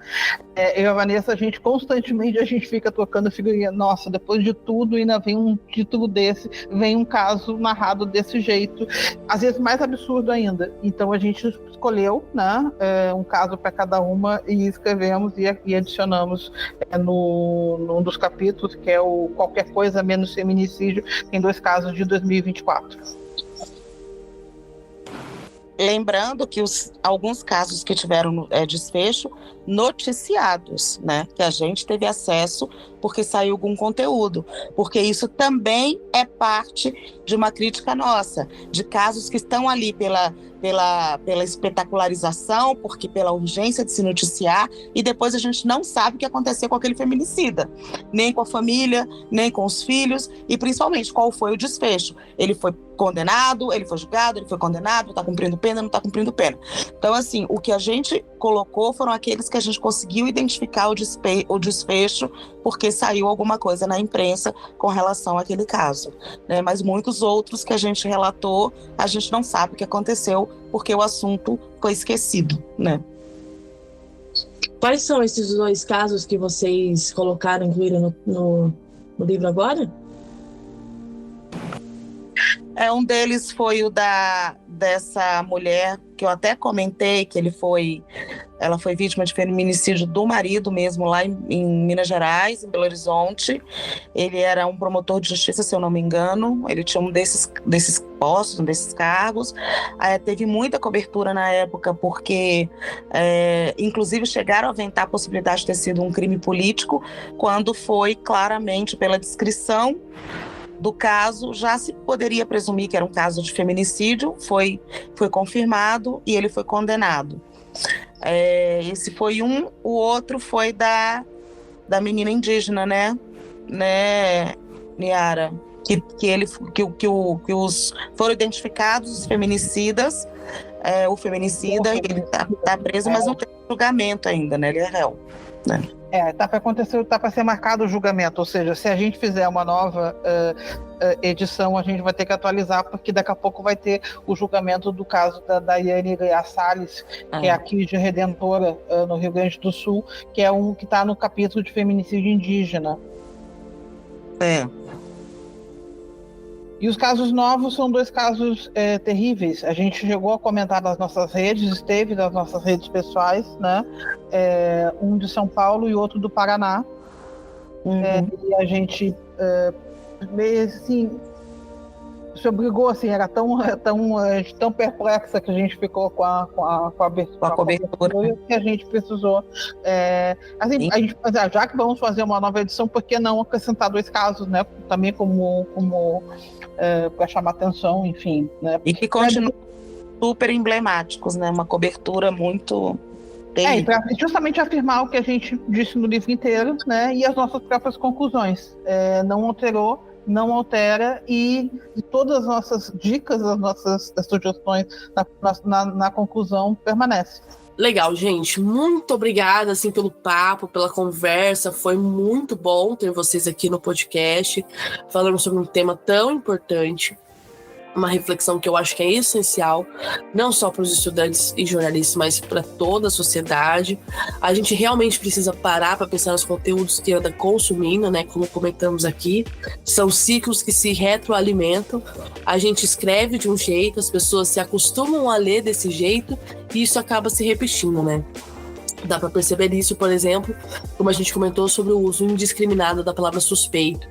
Eu e a Vanessa, a gente constantemente fica trocando figurinha. Nossa, depois de tudo ainda vem um título desse, vem um caso narrado desse jeito, às vezes mais absurdo ainda. Então a gente escolheu, né, um caso para cada uma e escrevemos e adicionamos num dos capítulos, que é o Qualquer Coisa Menos Feminicídio, em 2 casos de 2024. Lembrando que alguns casos que tiveram desfecho noticiados, né, que a gente teve acesso porque saiu algum conteúdo, porque isso também é parte de uma crítica nossa, de casos que estão ali pela espetacularização, porque pela urgência de se noticiar, e depois a gente não sabe o que aconteceu com aquele feminicida, nem com a família, nem com os filhos, e principalmente qual foi o desfecho. Ele foi condenado, ele foi julgado, ele foi condenado, está cumprindo pena, não está cumprindo pena. Então, assim, o que a gente colocou foram aqueles que a gente conseguiu identificar o desfecho, porque saiu alguma coisa na imprensa com relação àquele caso, né? Mas muitos outros que a gente relatou, a gente não sabe o que aconteceu, porque o assunto foi esquecido, né? Quais são esses 2 casos que vocês colocaram, incluíram no livro agora? Um deles foi o dessa mulher, que eu até comentei, que ela foi vítima de feminicídio do marido mesmo, lá em Minas Gerais, em Belo Horizonte. Ele era um promotor de justiça, se eu não me engano. Ele tinha um desses postos, desses cargos. Teve muita cobertura na época, porque inclusive chegaram a aventar a possibilidade de ter sido um crime político, quando foi claramente, pela descrição do caso, já se poderia presumir que era um caso de feminicídio, foi confirmado e ele foi condenado. Esse foi um. O outro foi da menina indígena, né, Niara? Que foram identificados os feminicidas, o feminicida, ele tá preso, mas não tem julgamento ainda, né? Ele é réu, né? Tá para acontecer, tá para ser marcado o julgamento, ou seja, se a gente fizer uma nova edição, a gente vai ter que atualizar, porque daqui a pouco vai ter o julgamento do caso da Daiane Salles, que é aqui de Redentora, no Rio Grande do Sul, que é um que está no capítulo de feminicídio indígena. E os casos novos são 2 casos terríveis. A gente chegou a comentar nas nossas redes, esteve nas nossas redes pessoais, né? Um de São Paulo e outro do Paraná. E a gente meio assim se obrigou, assim, era tão perplexa que a gente ficou com a cobertura que a gente precisou. Assim, a gente, já que vamos fazer uma nova edição, por que não acrescentar 2 casos, né? Também como para chamar atenção, enfim, né? E que continuam super emblemáticos, né? Uma cobertura muito para justamente afirmar o que a gente disse no livro inteiro, né? E as nossas próprias conclusões. Não alterou, não altera, e todas as nossas dicas, as nossas sugestões na conclusão permanecem. Legal, gente. Muito obrigada, assim, pelo papo, pela conversa. Foi muito bom ter vocês aqui no podcast, falando sobre um tema tão importante. uma reflexão que eu acho que é essencial, não só para os estudantes e jornalistas, mas para toda a sociedade. A gente realmente precisa parar para pensar nos conteúdos que anda consumindo, né? Como comentamos aqui, são ciclos que se retroalimentam. A gente escreve de um jeito, as pessoas se acostumam a ler desse jeito e isso acaba se repetindo, né? Dá para perceber isso, por exemplo, como a gente comentou sobre o uso indiscriminado da palavra suspeito,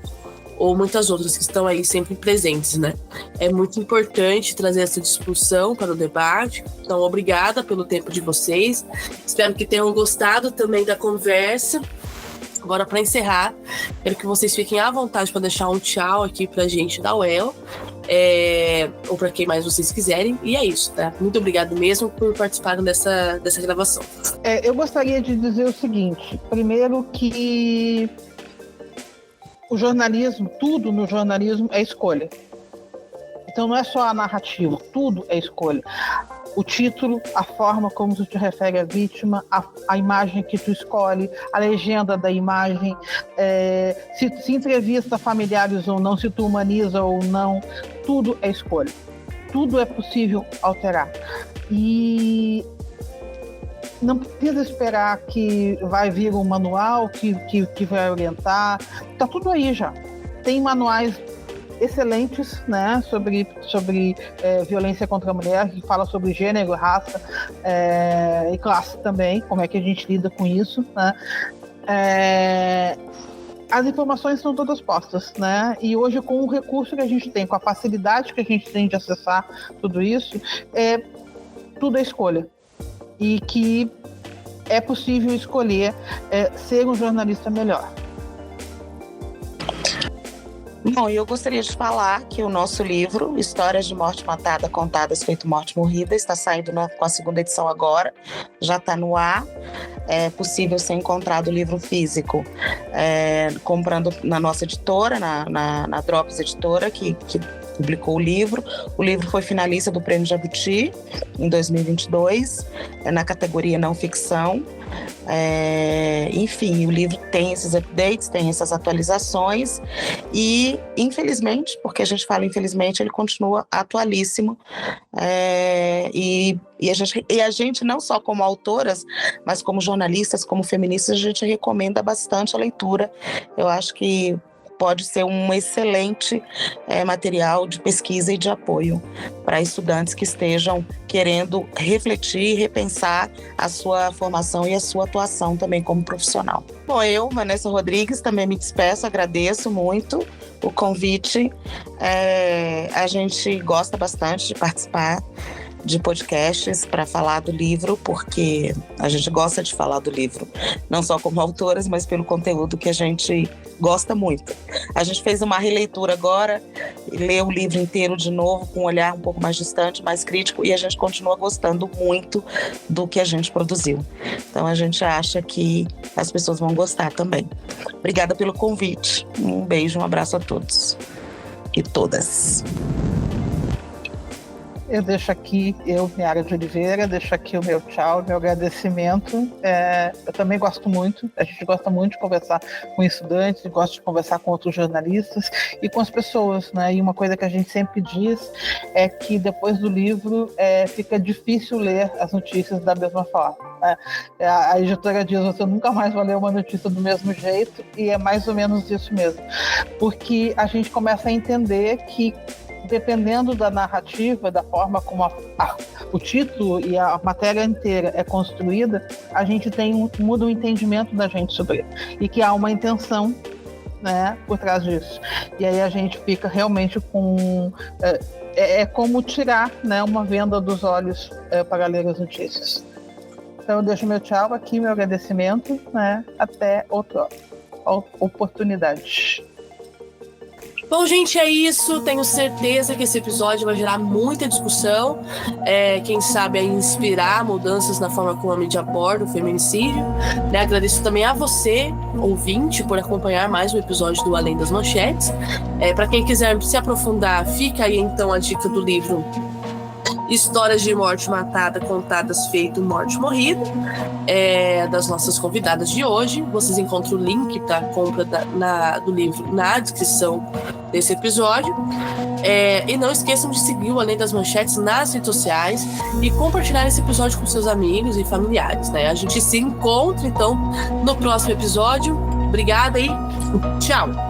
ou muitas outras que estão aí sempre presentes, né? É muito importante trazer essa discussão para o debate. Então, obrigada pelo tempo de vocês. Espero que tenham gostado também da conversa. Agora, para encerrar, quero que vocês fiquem à vontade para deixar um tchau aqui para a gente da UEL, ou para quem mais vocês quiserem. E é isso, tá? Muito obrigado mesmo por participarem dessa gravação. Eu gostaria de dizer o seguinte. Primeiro que o jornalismo, tudo no jornalismo é escolha. Então não é só a narrativa, tudo é escolha. O título, a forma como tu te refere à vítima, a imagem que tu escolhe, a legenda da imagem, se entrevista familiares ou não, se tu humaniza ou não, tudo é escolha. Tudo é possível alterar. E não precisa esperar que vai vir um manual que vai orientar. Está tudo aí já. Tem manuais excelentes, né, sobre violência contra a mulher, que fala sobre gênero, raça e classe também, como é que a gente lida com isso, né? As informações são todas postas, né? E hoje, com o recurso que a gente tem, com a facilidade que a gente tem de acessar tudo isso, tudo é escolha. E que é possível escolher ser um jornalista melhor. Bom, eu gostaria de falar que o nosso livro, Histórias de Morte Matada, Contadas, Feito Morte Morrida, está saindo com a segunda edição agora, já está no ar. É possível ser encontrado o livro físico comprando na nossa editora, na Drops Editora, que publicou o livro. O livro foi finalista do Prêmio Jabuti em 2022, na categoria não ficção. Enfim, o livro tem esses updates, tem essas atualizações e, infelizmente, porque a gente fala infelizmente, ele continua atualíssimo. E a gente, não só como autoras, mas como jornalistas, como feministas, a gente recomenda bastante a leitura. Eu acho que pode ser um excelente material de pesquisa e de apoio para estudantes que estejam querendo refletir e repensar a sua formação e a sua atuação também como profissional. Bom, eu, Vanessa Rodrigues, também me despeço, agradeço muito o convite. A gente gosta bastante de participar de podcasts para falar do livro, porque a gente gosta de falar do livro, não só como autoras, mas pelo conteúdo que a gente gosta muito. A gente fez uma releitura agora, leu o livro inteiro de novo, com um olhar um pouco mais distante, mais crítico, e a gente continua gostando muito do que a gente produziu. Então a gente acha que as pessoas vão gostar também. Obrigada pelo convite. Um beijo, um abraço a todos e todas. Eu deixo aqui, Niara de Oliveira, deixo aqui o meu tchau, meu agradecimento. Eu também gosto muito, a gente gosta muito de conversar com estudantes, gosta de conversar com outros jornalistas e com as pessoas, né? E uma coisa que a gente sempre diz é que depois do livro fica difícil ler as notícias da mesma forma. A editora diz, você nunca mais vai ler uma notícia do mesmo jeito, e é mais ou menos isso mesmo. Porque a gente começa a entender que, dependendo da narrativa, da forma como o título e a matéria inteira é construída, a gente muda o entendimento da gente sobre isso. E que há uma intenção, né, por trás disso. E aí a gente fica realmente com... É como tirar, né, uma venda dos olhos para ler as notícias. Então eu deixo meu tchau aqui, meu agradecimento, né, até outra oportunidade. Bom, gente, é isso. Tenho certeza que esse episódio vai gerar muita discussão. Quem sabe aí inspirar mudanças na forma como a mídia aborda o feminicídio. Agradeço também a você, ouvinte, por acompanhar mais um episódio do Além das Manchetes. Para quem quiser se aprofundar, fica aí então a dica do livro Histórias de morte matada contadas feito morte morrida, das nossas convidadas de hoje. Vocês encontram o link para compra do livro na descrição desse episódio. E não esqueçam de seguir o Além das Manchetes nas redes sociais e compartilhar esse episódio com seus amigos e familiares, né? A gente se encontra então no próximo episódio. Obrigada e tchau!